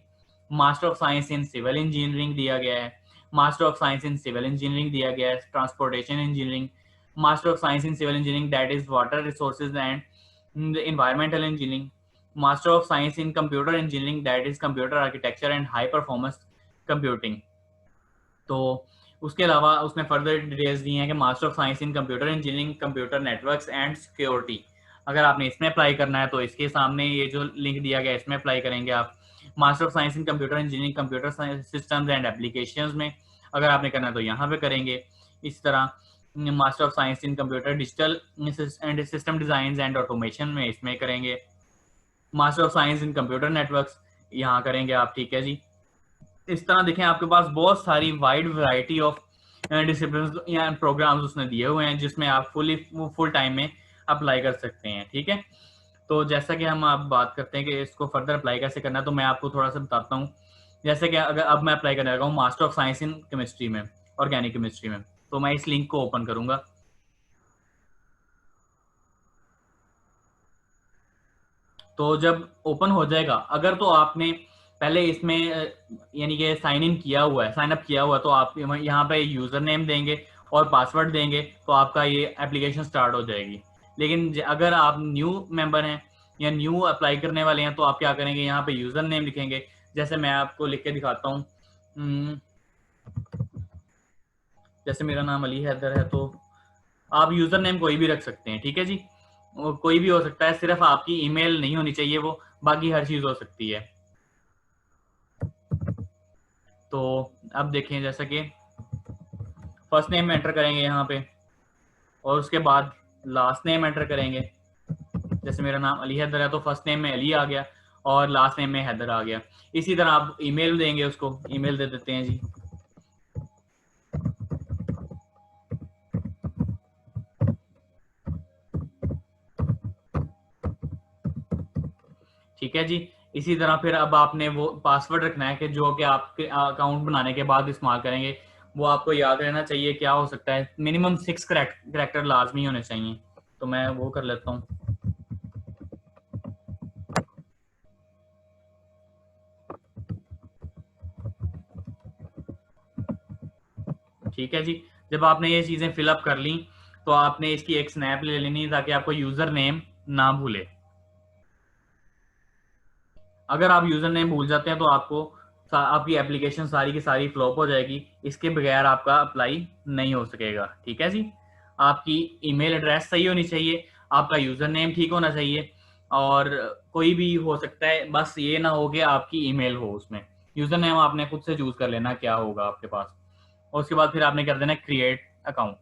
master of science in civil engineering दिया गया है, master of science in civil engineering दिया गया है, transportation engineering, master of science in civil engineering that is water resources and environmental engineering, master of science in computer engineering that is computer architecture and high performance computing। तो उसके अलावा उसने फर्दर डिटेल्स दी हैं कि master of science in computer engineering computer networks and security, अगर आपने इसमें अप्लाई करना है तो इसके सामने ये जो लिंक दिया गया है इसमें अप्लाई करेंगे आप। Master of science in computer engineering computer systems and applications में अगर आपने करना है तो यहाँ पे करेंगे। इस तरह master of science in computer digital and system design and automation में इसमें करेंगे। Master of science in computer networks यहाँ करेंगे आप, ठीक है जी। इस तरह देखें आपके पास बहुत सारी वाइड वैरायटी ऑफ डिसिप्लिन या प्रोग्राम्स उसने दिए हुए हैं जिसमें आप फुल टाइम में अप्लाई कर सकते हैं, ठीक है। तो जैसा कि हम आप बात करते हैं कि इसको फर्दर अप्लाई कैसे करना है, तो मैं आपको थोड़ा सा बताता हूँ। जैसे कि अगर अब मैं अप्लाई करने लगा हूँ master of science in chemistry में, ऑर्गेनिक केमिस्ट्री में, तो मैं इस लिंक को ओपन करूंगा। तो जब ओपन हो जाएगा, अगर तो आपने पहले इसमें यानी कि साइन इन किया हुआ है, साइन अप किया हुआ है, तो आप यहाँ पे यूजर नेम देंगे और पासवर्ड देंगे तो आपका ये एप्लीकेशन स्टार्ट हो जाएगी। लेकिन अगर आप न्यू मेंबर हैं या न्यू अप्लाई करने वाले हैं तो आप क्या करेंगे, यहाँ पे यूजर नेम लिखेंगे। जैसे मैं आपको लिख के दिखाता हूँ, जैसे मेरा नाम अली हैदर है तो आप यूजर नेम कोई भी रख सकते हैं, ठीक है जी। कोई भी हो सकता है, सिर्फ आपकी ईमेल नहीं होनी चाहिए वो, बाकी हर चीज हो सकती है। तो अब देखें, जैसा कि फर्स्ट नेम एंटर करेंगे यहाँ पे और उसके बाद लास्ट नेम एंटर करेंगे। जैसे मेरा नाम अली हैदर है तो फर्स्ट नेम में अली आ गया और लास्ट नेम में हैदर आ गया। इसी तरह आप ईमेल देंगे, उसको ईमेल दे देते हैं जी। ठीक है जी। इसी तरह फिर अब आपने वो पासवर्ड रखना है कि जो कि आपके अकाउंट बनाने के बाद इस्तेमाल करेंगे, वो आपको याद रहना चाहिए। क्या हो सकता है, मिनिमम 6 करैक्टर लाजमी होने चाहिए। तो मैं वो कर लेता हूँ। ठीक है जी। जब आपने ये चीजें फिलअप कर ली तो आपने इसकी एक स्नैप ले लेनी ताकि आपको यूजर नेम ना भूले। अगर आप यूजर नेम भूल जाते हैं तो आपको आपकी एप्लीकेशन सारी की सारी फ्लॉप हो जाएगी। इसके बगैर आपका अप्लाई नहीं हो सकेगा, ठीक है जी। आपकी ईमेल एड्रेस सही होनी चाहिए, आपका यूजर नेम ठीक होना चाहिए और कोई भी हो सकता है, बस ये ना हो कि आपकी ईमेल हो उसमें। यूजर नेम आपने खुद से चूज कर लेना क्या होगा आपके पास, और उसके बाद फिर आपने कर देना क्रिएट अकाउंट।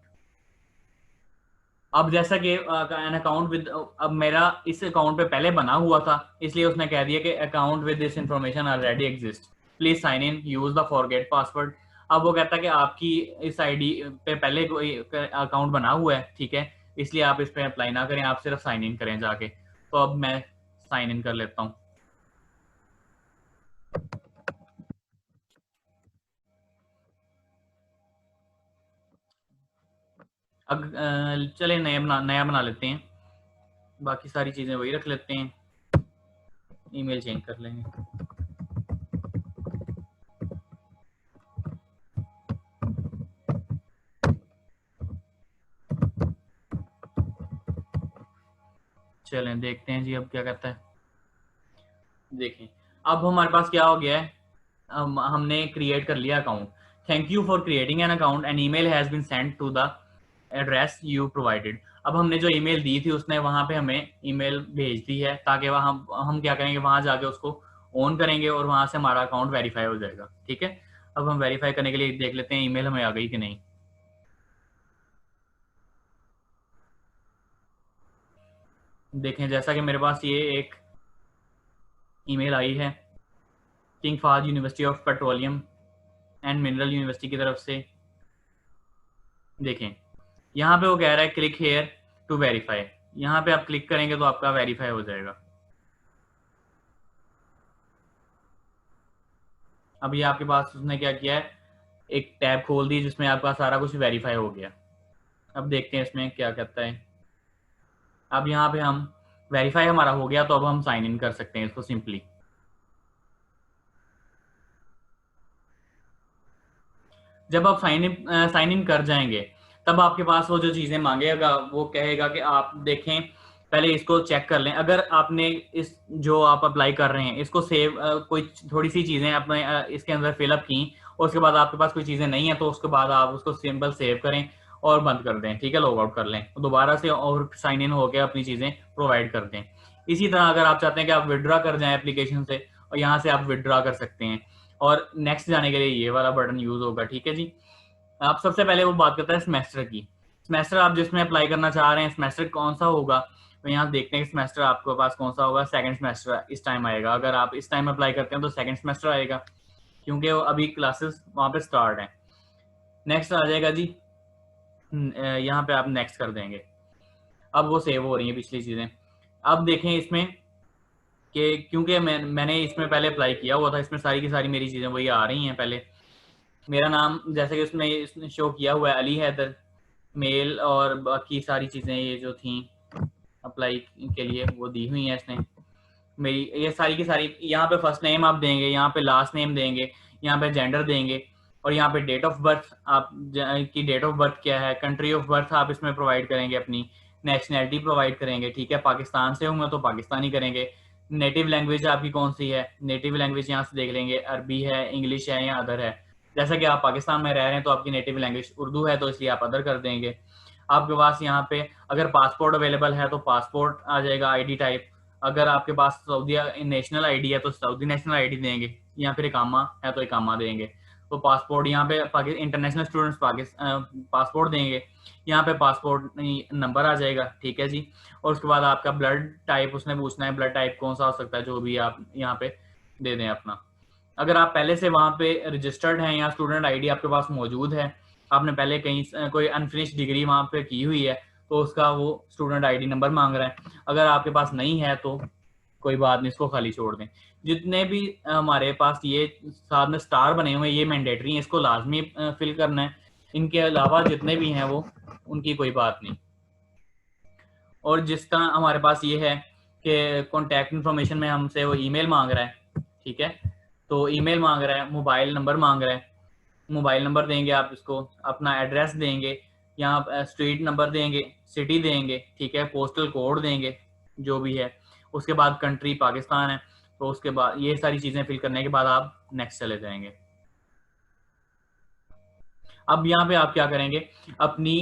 अब जैसा कि एन अकाउंट विद, अब मेरा इस अकाउंट पे पहले बना हुआ था इसलिए उसने कह दिया कि account with this information already exist, please sign in, use the forget password. अब वो कहता है कि आपकी इस आईडी पे पहले कोई अकाउंट बना हुआ है, ठीक है, इसलिए आप इस पे अप्लाई ना करें, आप सिर्फ साइन इन करें जाके। तो अब मैं साइन इन कर लेता हूँ। अब चले नया बना लेते हैं, बाकी सारी चीजें वही रख लेते हैं, ईमेल चेंज कर लेंगे। चलें देखते हैं जी अब क्या कहता है। देखें अब हमारे पास क्या हो गया है, हमने क्रिएट कर लिया account. Thank you for creating an account and email has been sent to the address you provided. अब हमने जो ईमेल दी थी उसने वहां पे हमें ईमेल भेज दी है ताकि वहां हम क्या करेंगे, वहां जाके उसको ऑन करेंगे और वहां से हमारा अकाउंट वेरीफाई हो जाएगा, ठीक है। अब हम वेरीफाई करने के लिए देख लेते हैं ईमेल हमें आ गई कि नहीं। देखें जैसा कि मेरे पास ये एक ईमेल आई है King Fahd University of Petroleum and Mineral University की तरफ से। देखें यहाँ पे वो कह रहा है क्लिक हेयर टू वेरीफाई, यहाँ पे आप क्लिक करेंगे तो आपका वेरीफाई हो जाएगा। अब ये आपके पास उसने क्या किया है, एक टैब खोल दी जिसमें आपका सारा कुछ वेरीफाई हो गया। अब देखते हैं इसमें क्या कहता है। अब यहाँ पे हम वेरीफाई हमारा हो गया, तो अब हम साइन इन कर सकते हैं इसको सिंपली। जब आप साइन इन कर जाएंगे, तब आपके पास वो जो चीजें मांगेगा वो कहेगा कि आप देखें, पहले इसको चेक कर लें। अगर आपने इस जो आप अप्लाई कर रहे हैं इसको सेव कोई थोड़ी सी चीजें अपने इसके अंदर फिलअप की, और उसके बाद आपके पास कोई चीजें नहीं है, तो उसके बाद आप उसको सिंपल सेव करें और बंद कर दें, ठीक है, लॉग आउट कर लें, दोबारा से और साइन इन होकर अपनी चीजें प्रोवाइड कर दें। इसी तरह अगर आप चाहते हैं कि आप विड्रॉ कर जाएं एप्लीकेशन से, और यहाँ से आप विड्रॉ कर सकते हैं, और नेक्स्ट जाने के लिए ये वाला बटन यूज होगा, ठीक है जी। आप सबसे पहले वो बात करते हैं सेमेस्टर की। सेमेस्टर आप जिसमें अप्लाई करना चाह रहे हैं, सेमेस्टर कौन सा होगा, तो यहाँ देखते हैं कि सेमेस्टर आपके पास कौन सा होगा। सेकंड सेमेस्टर इस टाइम आएगा, अगर आप इस टाइम अप्लाई करते हैं तो सेकंड सेमेस्टर आएगा, क्योंकि वो अभी क्लासेस वहाँ पे स्टार्ट है। नेक्स्ट आ जाएगा जी, यहाँ पे आप नेक्स्ट कर देंगे। अब वो सेव हो रही है पिछली चीज़ें। अब देखें इसमें कि क्योंकि मैंने इसमें पहले अप्लाई किया हुआ था, इसमें सारी की सारी मेरी चीज़ें वही आ रही हैं। पहले मेरा नाम जैसे कि इसने शो किया हुआ है, अली हैदर, मेल, और बाकी सारी चीज़ें ये जो थी अप्लाई के लिए वो दी हुई हैं इसने मेरी, ये सारी की सारी। यहाँ पे फर्स्ट नेम आप देंगे, यहाँ पे लास्ट नेम देंगे, यहाँ पे जेंडर देंगे, और यहाँ पे डेट ऑफ बर्थ आप की डेट ऑफ बर्थ क्या है, कंट्री ऑफ बर्थ आप इसमें प्रोवाइड करेंगे, अपनी नेशनैलिटी प्रोवाइड करेंगे, ठीक है, पाकिस्तान से होंगे तो पाकिस्तानी करेंगे। नेटिव लैंग्वेज आपकी कौन सी है, नेटिव लैंग्वेज यहाँ से देख लेंगे, अरबी है, इंग्लिश है या अदर है। जैसा कि आप पाकिस्तान में रह रहे हैं तो आपकी नेटिव लैंग्वेज उर्दू है, तो इसलिए आप अदर कर देंगे। आपके पास यहाँ पे अगर पासपोर्ट अवेलेबल है तो पासपोर्ट आ जाएगा, आईडी टाइप। अगर आपके पास सऊदी नेशनल आईडी है तो सऊदी नेशनल आईडी देंगे, या फिर इकामा है तो इकामा देंगे। तो पासपोर्ट यहाँ पे इंटरनेशनल स्टूडेंट्स पासपोर्ट देंगे, यहाँ पे पासपोर्ट नंबर आ जाएगा, ठीक है जी। और उसके बाद आपका ब्लड टाइप उसने पूछना है, ब्लड टाइप कौन सा हो सकता है, जो भी आप यहाँ पे दे दें अपना। अगर आप पहले से वहाँ पे रजिस्टर्ड हैं या स्टूडेंट आईडी आपके पास मौजूद है, आपने पहले कहीं कोई अनफिनिश डिग्री वहाँ पे की हुई है, तो उसका वो स्टूडेंट आईडी नंबर मांग रहा है। अगर आपके पास नहीं है तो कोई बात नहीं, इसको खाली छोड़ दें। जितने भी हमारे पास ये साथ में स्टार बने हुए हैं ये मैंडेटरी है, इसको लाजमी फिल करना है। इनके अलावा जितने भी हैं वो उनकी कोई बात नहीं। और जिसका हमारे पास ये है कि कॉन्टैक्ट इन्फॉर्मेशन में हमसे वो ईमेल मांग रहा है, ठीक है, तो ईमेल मांग रहा है, मोबाइल नंबर मांग रहा है, मोबाइल नंबर देंगे आप इसको, अपना एड्रेस देंगे, यहाँ स्ट्रीट नंबर देंगे, सिटी देंगे, ठीक है, पोस्टल कोड देंगे जो भी है। उसके बाद कंट्री पाकिस्तान है, तो उसके बाद ये सारी चीज़ें फिल करने के बाद आप नेक्स्ट चले जाएंगे। अब यहाँ पे आप क्या करेंगे, अपनी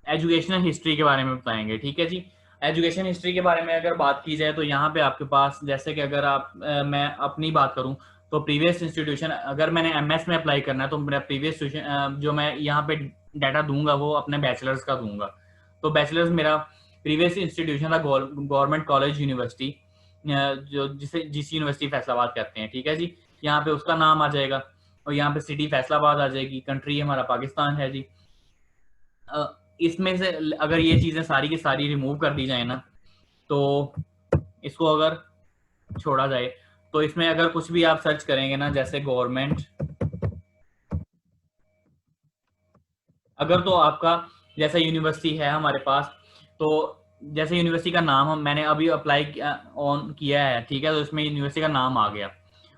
एजुकेशनल हिस्ट्री के बारे में बताएंगे, ठीक है जी। एजुकेशन हिस्ट्री के बारे में अगर बात की जाए तो यहाँ पे आपके पास जैसे कि अगर आप मैं अपनी बात करूँ तो प्रीवियस इंस्टीट्यूशन, अगर मैंने एमएस में अप्लाई करना है तो मेरा प्रीवियस जो मैं यहाँ पे डाटा दूंगा वो अपने बैचलर्स का दूंगा। तो बैचलर्स मेरा प्रीवियस इंस्टीट्यूशन था गवर्नमेंट कॉलेज यूनिवर्सिटी, जो जिस यूनिवर्सिटी फैसलाबाद कहते हैं, ठीक है जी। यहाँ पे उसका नाम आ जाएगा, और यहाँ पे सिटी फैसलाबाद आ जाएगी, कंट्री हमारा पाकिस्तान है जी। इसमें से अगर ये चीजें सारी की सारी रिमूव कर दी जाए ना, तो इसको अगर छोड़ा जाए तो इसमें अगर कुछ भी आप सर्च करेंगे ना, जैसे गवर्नमेंट, अगर तो आपका जैसा यूनिवर्सिटी है हमारे पास, तो जैसे यूनिवर्सिटी का नाम मैंने अभी अप्लाई ऑन किया है, ठीक है, तो इसमें यूनिवर्सिटी का नाम आ गया।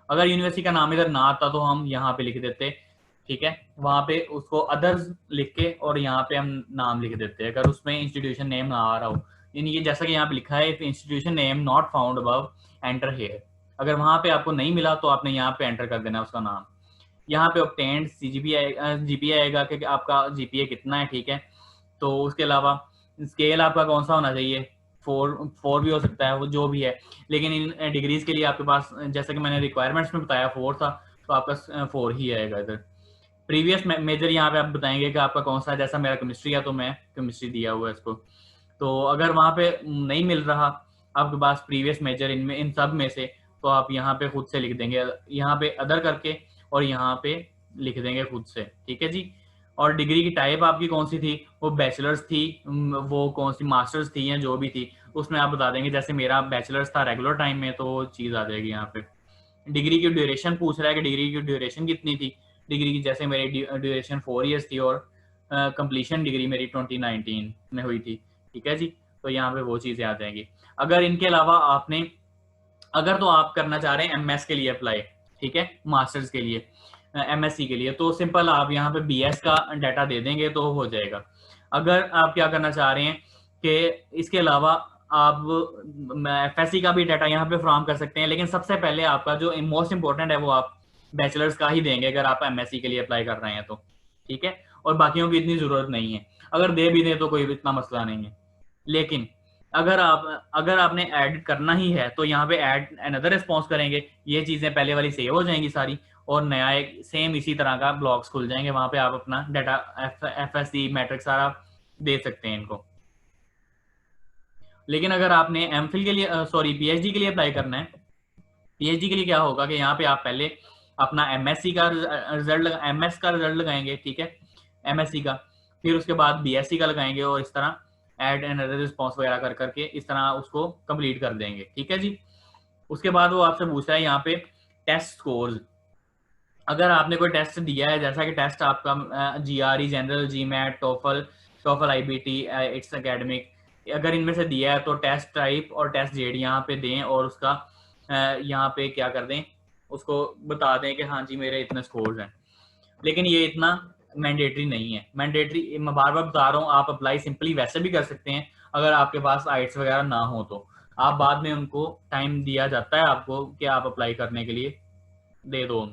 अगर यूनिवर्सिटी का नाम इधर ना आता तो हम यहाँ पे लिख देते, ठीक है, वहां पे उसको अदर्स लिख के और यहाँ पे हम नाम लिख देते हैं, अगर उसमें इंस्टीट्यूशन नेम ना आ रहा हो। यानी कि जैसा कि यहाँ पे लिखा है, if institution name not found above enter here, अगर वहां पे आपको नहीं मिला तो आपने यहाँ पे एंटर कर देना उसका नाम। यहाँ पे ऑब्टेन्ड जीपीए आएगा कि आपका जीपीए कितना है, ठीक है। तो उसके अलावा स्केल आपका कौन सा होना चाहिए, 4 भी हो सकता है, वो जो भी है, लेकिन इन डिग्रीज के लिए आपके पास जैसा कि मैंने रिक्वायरमेंट्स में बताया 4 था, तो आपका 4 ही आएगा इधर। प्रीवियस मेजर यहाँ पे आप बताएंगे कि आपका कौन सा, जैसा मेरा केमिस्ट्री है तो मैं केमिस्ट्री दिया हुआ है इसको। तो अगर वहाँ पे नहीं मिल रहा आपके पास प्रीवियस मेजर इनमें इन सब में से, तो आप यहाँ पे खुद से लिख देंगे, यहाँ पे अदर करके, और यहाँ पे लिख देंगे खुद से, ठीक है जी। और डिग्री की टाइप आपकी कौन सी थी, वो बैचलर्स थी, वो कौन सी मास्टर्स थी या जो भी थी, उसमें आप बता देंगे। जैसे मेरा बैचलर्स था रेगुलर टाइम में, तो वो चीज़ आ जाएगी यहाँ पे। डिग्री की ड्यूरेशन पूछ रहा है कि डिग्री की ड्यूरेशन कितनी थी, डिग्री की जैसे मेरी ड्यूरेशन 4 ईयर्स थी, और कंप्लीशन डिग्री मेरी 2019 में हुई थी, ठीक है जी। तो यहाँ पे वो चीज़ें आ जाएंगी। अगर इनके अलावा आपने, अगर तो आप करना चाह रहे हैं एमएस के लिए अप्लाई, ठीक है, मास्टर्स के लिए, एमएससी के लिए, तो सिंपल आप यहाँ पे बीएस का डाटा दे देंगे तो हो जाएगा। अगर आप क्या करना चाह रहे हैं कि इसके अलावा आप एफएससी का भी डाटा यहाँ पे फ्राहम कर सकते हैं, लेकिन सबसे पहले आपका जो मोस्ट इंपॉर्टेंट है वो आप बैचलर्स का ही देंगे अगर आप एमएससी के लिए अप्लाई कर रहे हैं तो, ठीक है, और बाकियों की इतनी जरूरत नहीं है, अगर दे भी दें तो कोई इतना मसला नहीं है। लेकिन अगर आपने ऐड करना ही है तो यहाँ पे ऐड अनदर रिस्पॉन्स करेंगे, ये चीजें पहले वाली सेव हो जाएंगी सारी, और नया एक सेम इसी तरह का ब्लॉग्स खुल जाएंगे, वहां पे आप अपना डाटा एफएससी मैट्रिक सारा दे सकते हैं इनको। लेकिन अगर आपने एमफिल के लिए सॉरी पीएचडी के लिए अप्लाई करना है, पीएचडी के लिए क्या होगा कि यहाँ पे आप पहले अपना एमएससी का रिजल्ट, एमएस का रिजल्ट लगाएंगे, ठीक है, एमएससी का, फिर उसके बाद बीएससी का लगाएंगे, और इस तरह ऐड एंड अदर रिस्पॉन्स वगैरह कर करके इस तरह उसको कंप्लीट कर देंगे, ठीक है जी। उसके बाद वो आपसे पूछता है यहाँ पे टेस्ट स्कोर्स। अगर आपने कोई टेस्ट दिया है, जैसा कि टेस्ट आपका GRE, general, GMAT, TOEFL, TOEFL IBT, it's academic, अगर इनमें से दिया है तो टेस्ट टाइप और टेस्ट जेड यहाँ पे दें, और उसका यहाँ पे क्या कर दें, उसको बता दें कि हाँ जी मेरे इतने स्कोर्स हैं। लेकिन ये इतना मैंडेटरी नहीं है। मैंडेटरी मैं बार बार बता रहा हूँ, आप अप्लाई सिंपली वैसे भी कर सकते हैं अगर आपके पास आइट्स वगैरह ना हो तो, आप बाद में उनको टाइम दिया जाता है आपको कि आप अप्लाई करने के लिए दे दो।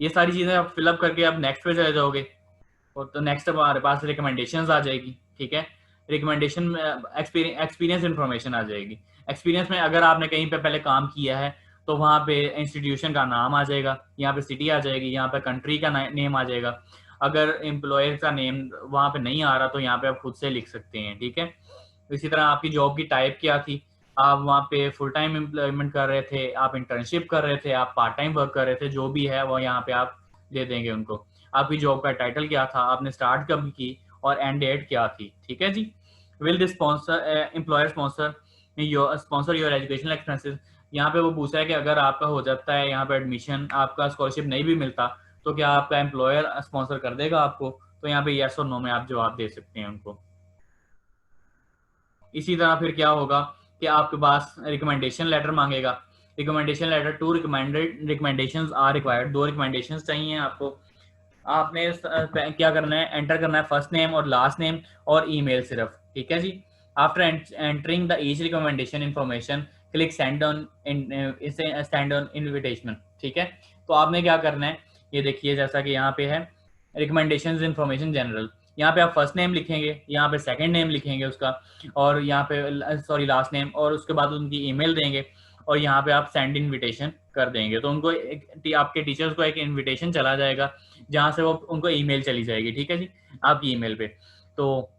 ये सारी चीजें आप फिलअप करके आप नेक्स्ट पे चले जाओगे, और तो नेक्स्ट हमारे पास रिकमेंडेशंस आ जाएगी, ठीक है, रिकमेंडेशन में एक्सपीरियंस इन्फॉर्मेशन आ जाएगी। एक्सपीरियंस में अगर आपने कहीं पे पहले काम किया है तो वहाँ पे इंस्टीट्यूशन का नाम आ जाएगा, यहाँ पे सिटी आ जाएगी, यहाँ पे कंट्री का नेम आ जाएगा। अगर एम्प्लॉयर का नेम वहाँ पे नहीं आ रहा तो यहाँ पे आप खुद से लिख सकते हैं, ठीक है। इसी तरह आपकी जॉब की टाइप क्या थी, आप वहाँ पे फुल टाइम एम्प्लॉयमेंट कर रहे थे, आप इंटर्नशिप कर रहे थे, आप पार्ट टाइम वर्क कर रहे थे, जो भी है वो यहाँ पे आप दे देंगे उनको। आपकी जॉब का टाइटल क्या था, आपने स्टार्ट कब की, और एंड डेट क्या थी, ठीक है जी। Will this sponsor employer sponsor your educational expenses. यहाँ पे वो पूछा है कि अगर आपका हो जाता है यहाँ पे एडमिशन, आपका स्कॉलरशिप नहीं भी मिलता तो क्या आपका एम्प्लॉयर स्पॉन्सर कर देगा आपको, तो यहाँ पे यस और नो में आप जवाब दे सकते हैं उनको। इसी तरह फिर क्या होगा कि आपके पास रिकमेंडेशन लेटर मांगेगा, recommendation letter, 2 recommendations are required, 2 recommendations चाहिए आपको। आपने क्या करना है, एंटर करना है फर्स्ट नेम और लास्ट नेम और ईमेल सिर्फ, ठीक है जी। After entering the each recommendation information click send on invitation, ठीक है। तो आपने क्या करना है, ये देखिए जैसा कि यहाँ पे है रिकमेंडेशन इन्फॉर्मेशन जनरल, यहाँ पे आप फर्स्ट नेम लिखेंगे, यहाँ पे सेकंड नेम लिखेंगे उसका, और यहाँ पे सॉरी लास्ट नेम, और उसके बाद उनकी ईमेल देंगे, और यहाँ पे आप सेंड इनविटेशन कर देंगे, तो उनको आपके टीचर्स को एक इनविटेशन चला जाएगा जहाँ से वो उनको ईमेल चली जाएगी, ठीक है जी, आपकी ईमेल पे। तो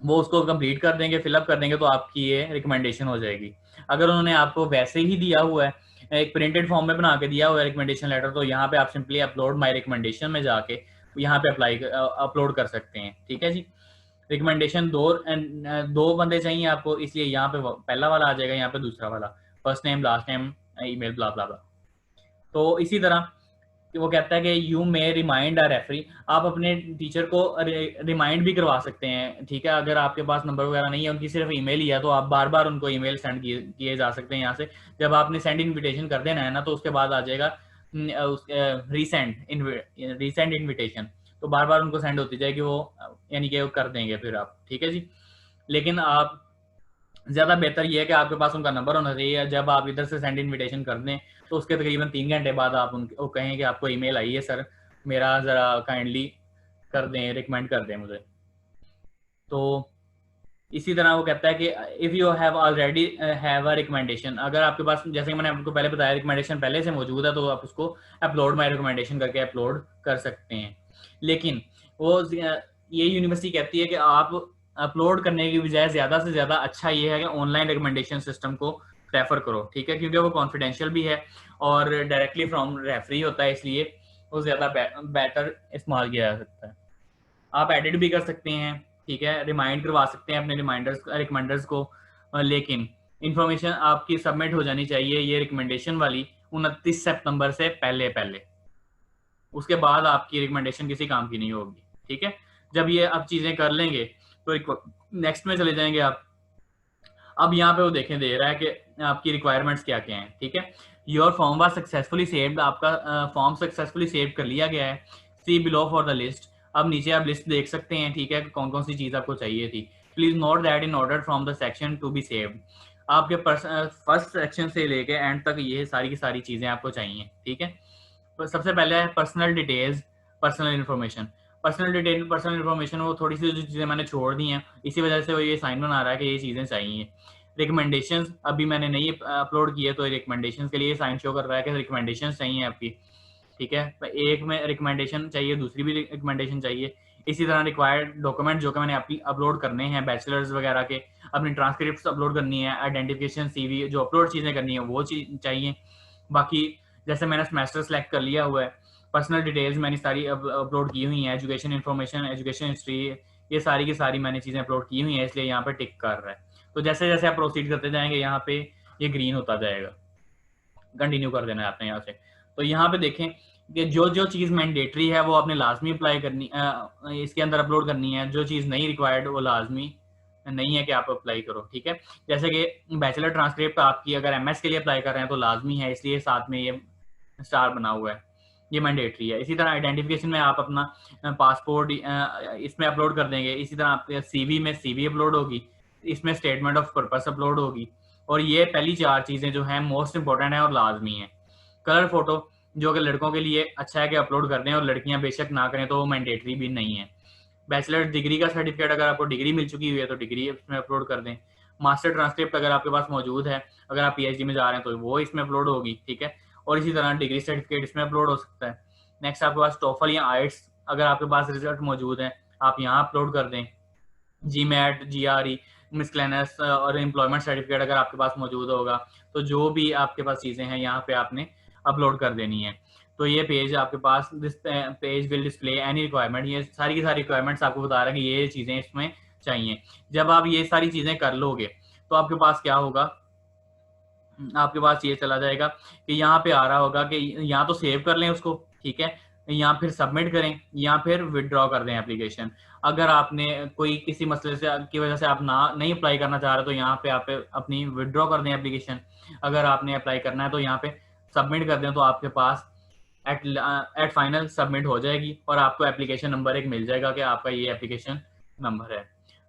वो उसको कंप्लीट कर देंगे, फिलअप कर देंगे, तो आपकी ये रिकमेंडेशन हो जाएगी। अगर उन्होंने आपको वैसे ही दिया हुआ है, एक प्रिंटेड फॉर्म में बना के दिया हुआ है रिकमेंडेशन लेटर, तो यहाँ पे आप सिंपली अपलोड माई रिकमेंडेशन में जाके यहाँ पे अपलोड कर सकते हैं, ठीक है जी। रिकमेंडेशन दो बंदे चाहिए आपको, इसलिए यहाँ पे पहला वाला आ जाएगा, यहाँ पे दूसरा वाला, first name last name email bla bla bla. तो इसी तरह वो कहता है कि you may remind a referee, आप अपने टीचर को रिमाइंड भी करवा सकते हैं, ठीक है। अगर आपके पास नंबर वगैरह नहीं है, उनकी सिर्फ ईमेल ही है, तो आप बार बार उनको ईमेल सेंड किए जा सकते हैं यहाँ से। जब आपने सेंड इन्विटेशन कर देना है ना, तो उसके बाद आ जाएगा रीसेंड इन्विटेशन, तो बार बार उनको सेंड होती जाएगी वो, यानी कि वो कर देंगे फिर आप, ठीक है जी। लेकिन आप ज्यादा बेहतर ये है कि आपके पास उनका नंबर होना चाहिए, जब आप इधर से सेंड इन्विटेशन कर दें तो उसके तकरीबन 3 घंटे बाद आप उनको कहें कि आपको ईमेल आई है सर, मेरा जरा काइंडली कर दें, रिकमेंड कर दें मुझे। तो इसी तरह वो कहता है कि if you have already have a recommendation, अगर आपके पास, जैसे कि मैंने आपको पहले बताया, रिकमेंडेशन पहले से मौजूद है, तो आप उसको अपलोड माई रिकमेंडेशन करके अपलोड कर सकते हैं। लेकिन वो ये यूनिवर्सिटी कहती है कि आप अपलोड करने की बजाय ज्यादा से ज्यादा अच्छा ये है कि ऑनलाइन रिकमेंडेशन सिस्टम को प्रेफर करो, ठीक है, क्योंकि वो कॉन्फिडेंशियल भी है और डायरेक्टली फ्रॉम रेफरी होता है, इसलिए वो ज्यादा बेटर इस्तेमाल किया जा सकता है। आप एडिट भी कर सकते हैं, ठीक है, रिमाइंड करवा सकते हैं अपने रिकमेंडर्स को, लेकिन इंफॉर्मेशन आपकी सबमिट हो जानी चाहिए ये रिकमेंडेशन वाली 29 सितंबर से पहले पहले, उसके बाद आपकी रिकमेंडेशन किसी काम की नहीं होगी, ठीक है। जब ये आप चीजें कर लेंगे तो नेक्स्ट में चले जाएंगे आप। अब यहाँ पे वो देखें दे रहा है कि आपकी रिक्वायरमेंट्स क्या क्या हैं, ठीक है। Your form was successfully saved, आपका फॉर्म सक्सेसफुली सेव कर लिया गया है। सी बिलो फॉर द लिस्ट, अब नीचे आप लिस्ट देख सकते हैं, ठीक है, कौन कौन सी चीज आपको चाहिए थी। Please note that in order from the section to be saved, आपके फर्स्ट सेक्शन से लेके एंड तक ये सारी की सारी चीजें आपको चाहिए, ठीक है। तो सबसे पहले है personal details, personal information. Personal detail, personal information, वो थोड़ी सी जो चीज़ें मैंने छोड़ दी हैं, इसी वजह से वो ये साइन बना रहा है कि ये चीज़ें चाहिए। रिकमेंडेशंस अभी मैंने नहीं अपलोड किए, तो रिकमेंडेशंस के लिए साइन शो कर रहा है कि रिकमेंडेशंस चाहिए आपकी, ठीक है। तो एक में रिकमेंडेशन चाहिए, दूसरी भी रिकमेंडेशन चाहिए। इसी तरह रिक्वायर्ड डॉक्यूमेंट जो कि मैंने अपलोड करने हैं, बैचलर्स वगैरह के, अपनी ट्रांसक्रिप्ट अपलोड करनी है, आइडेंटिफिकेशन, सीवी, जो अपलोड चीज़ें करनी है वो चीज़ चाहिए। बाकी जैसे मैंने सेमेस्टर सेलेक्ट कर लिया हुआ है, पर्सनल डिटेल्स मैंने सारी अपलोड की हुई हैं, एजुकेशन इन्फॉर्मेशन, एजुकेशन हिस्ट्री, ये सारी की सारी मैंने चीज़ें अपलोड की हुई हैं, इसलिए यहाँ पे टिक कर रहा है। तो जैसे जैसे आप प्रोसीड करते जाएंगे यहाँ पे ये ग्रीन होता जाएगा, कंटिन्यू कर देना है आपने यहाँ से। तो यहाँ पे देखें कि जो जो चीज़ मैंडेटरी है वो आपने लाजमी अप्लाई करनी, इसके अंदर अपलोड करनी है। जो चीज़ नहीं रिक्वायर्ड वो लाजमी नहीं है कि आप अप्लाई करो, ठीक है। जैसे कि बैचलर ट्रांसक्रिप्ट आपकी अगर एमएस के लिए अप्लाई कर रहे हैं तो लाजमी है, इसलिए साथ में ये स्टार बना हुआ है, ये मैंडेटरी है। इसी तरह आइडेंटिफिकेशन में आप अपना पासपोर्ट इसमें अपलोड कर देंगे। इसी तरह आपके सीवी में सीवी अपलोड होगी, इसमें स्टेटमेंट ऑफ पर्पस अपलोड होगी। और ये पहली चार चीज़ें जो हैं मोस्ट इंपॉर्टेंट है और लाजमी है। कलर फोटो जो कि लड़कों के लिए अच्छा है कि अपलोड कर दें, और लड़कियां बेशक ना करें, तो वो मैंडेटरी भी नहीं है। बैचलर डिग्री का सर्टिफिकेट अगर आपको डिग्री मिल चुकी हुई है तो डिग्री इसमें अपलोड कर दें। मास्टर ट्रांसक्रिप्ट अगर आपके पास मौजूद है, अगर आप पीएचडी में जा रहे हैं तो वो इसमें अपलोड होगी, ठीक है। और इसी तरह डिग्री सर्टिफिकेट इसमें अपलोड हो सकता है। नेक्स्ट आपके पास टोफल या आइट्स अगर आपके पास रिजल्ट मौजूद है, आप यहाँ अपलोड कर दें। जी मैट, जी आर ई, मिसक्लेनस और एम्प्लॉयमेंट सर्टिफिकेट अगर आपके पास मौजूद होगा, तो जो भी आपके पास चीज़ें हैं यहाँ पे आपने अपलोड कर देनी है। तो ये पेज आपके पास, this page will display any requirement, ये सारी की सारी रिक्वायरमेंट्स आपको बता रहा है कि ये चीज़ें इसमें चाहिए। जब आप ये सारी चीज़ें कर लोगे तो आपके पास क्या होगा, आपके पास ये चला जाएगा कि यहाँ पे आ रहा होगा कि यहाँ तो सेव कर लें उसको, ठीक है, या फिर सबमिट करें या फिर विदड्रॉ कर दें एप्लीकेशन। अगर आपने कोई किसी मसले से की वजह से आप ना नहीं अप्लाई करना चाह रहे तो यहाँ पे आप अपनी विदड्रॉ कर दें एप्लीकेशन। अगर आपने अप्लाई करना है तो यहाँ पे सबमिट कर दें, तो आपके पास एट फाइनल सबमिट हो जाएगी और आपको एप्लीकेशन नंबर एक मिल जाएगा कि आपका ये एप्लीकेशन नंबर है।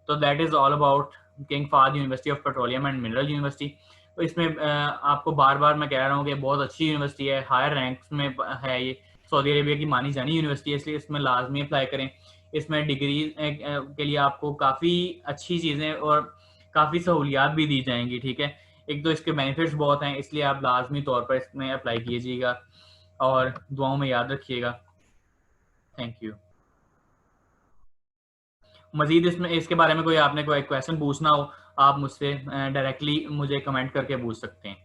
तो that is all about king Fahad university of Petroleum and Mineral university. तो इसमें आपको बार बार मैं कह रहा हूँ कि बहुत अच्छी यूनिवर्सिटी है, हायर रैंक्स में है ये, सऊदी अरेबिया की मानी जानी यूनिवर्सिटी है, इसलिए इसमें लाजमी अप्लाई करें। इसमें डिग्री के लिए आपको काफ़ी अच्छी चीज़ें और काफ़ी सहूलियात भी दी जाएंगी, ठीक है। एक तो इसके बेनिफिट्स बहुत हैं, इसलिए आप लाजमी तौर पर इसमें अप्लाई कीजिएगा और दुआओं में याद रखिएगा। Thank you. मजीद इसमें इसके बारे में कोई आपने कोई क्वेश्चन पूछना हो, आप मुझसे डायरेक्टली मुझे कमेंट करके पूछ सकते हैं।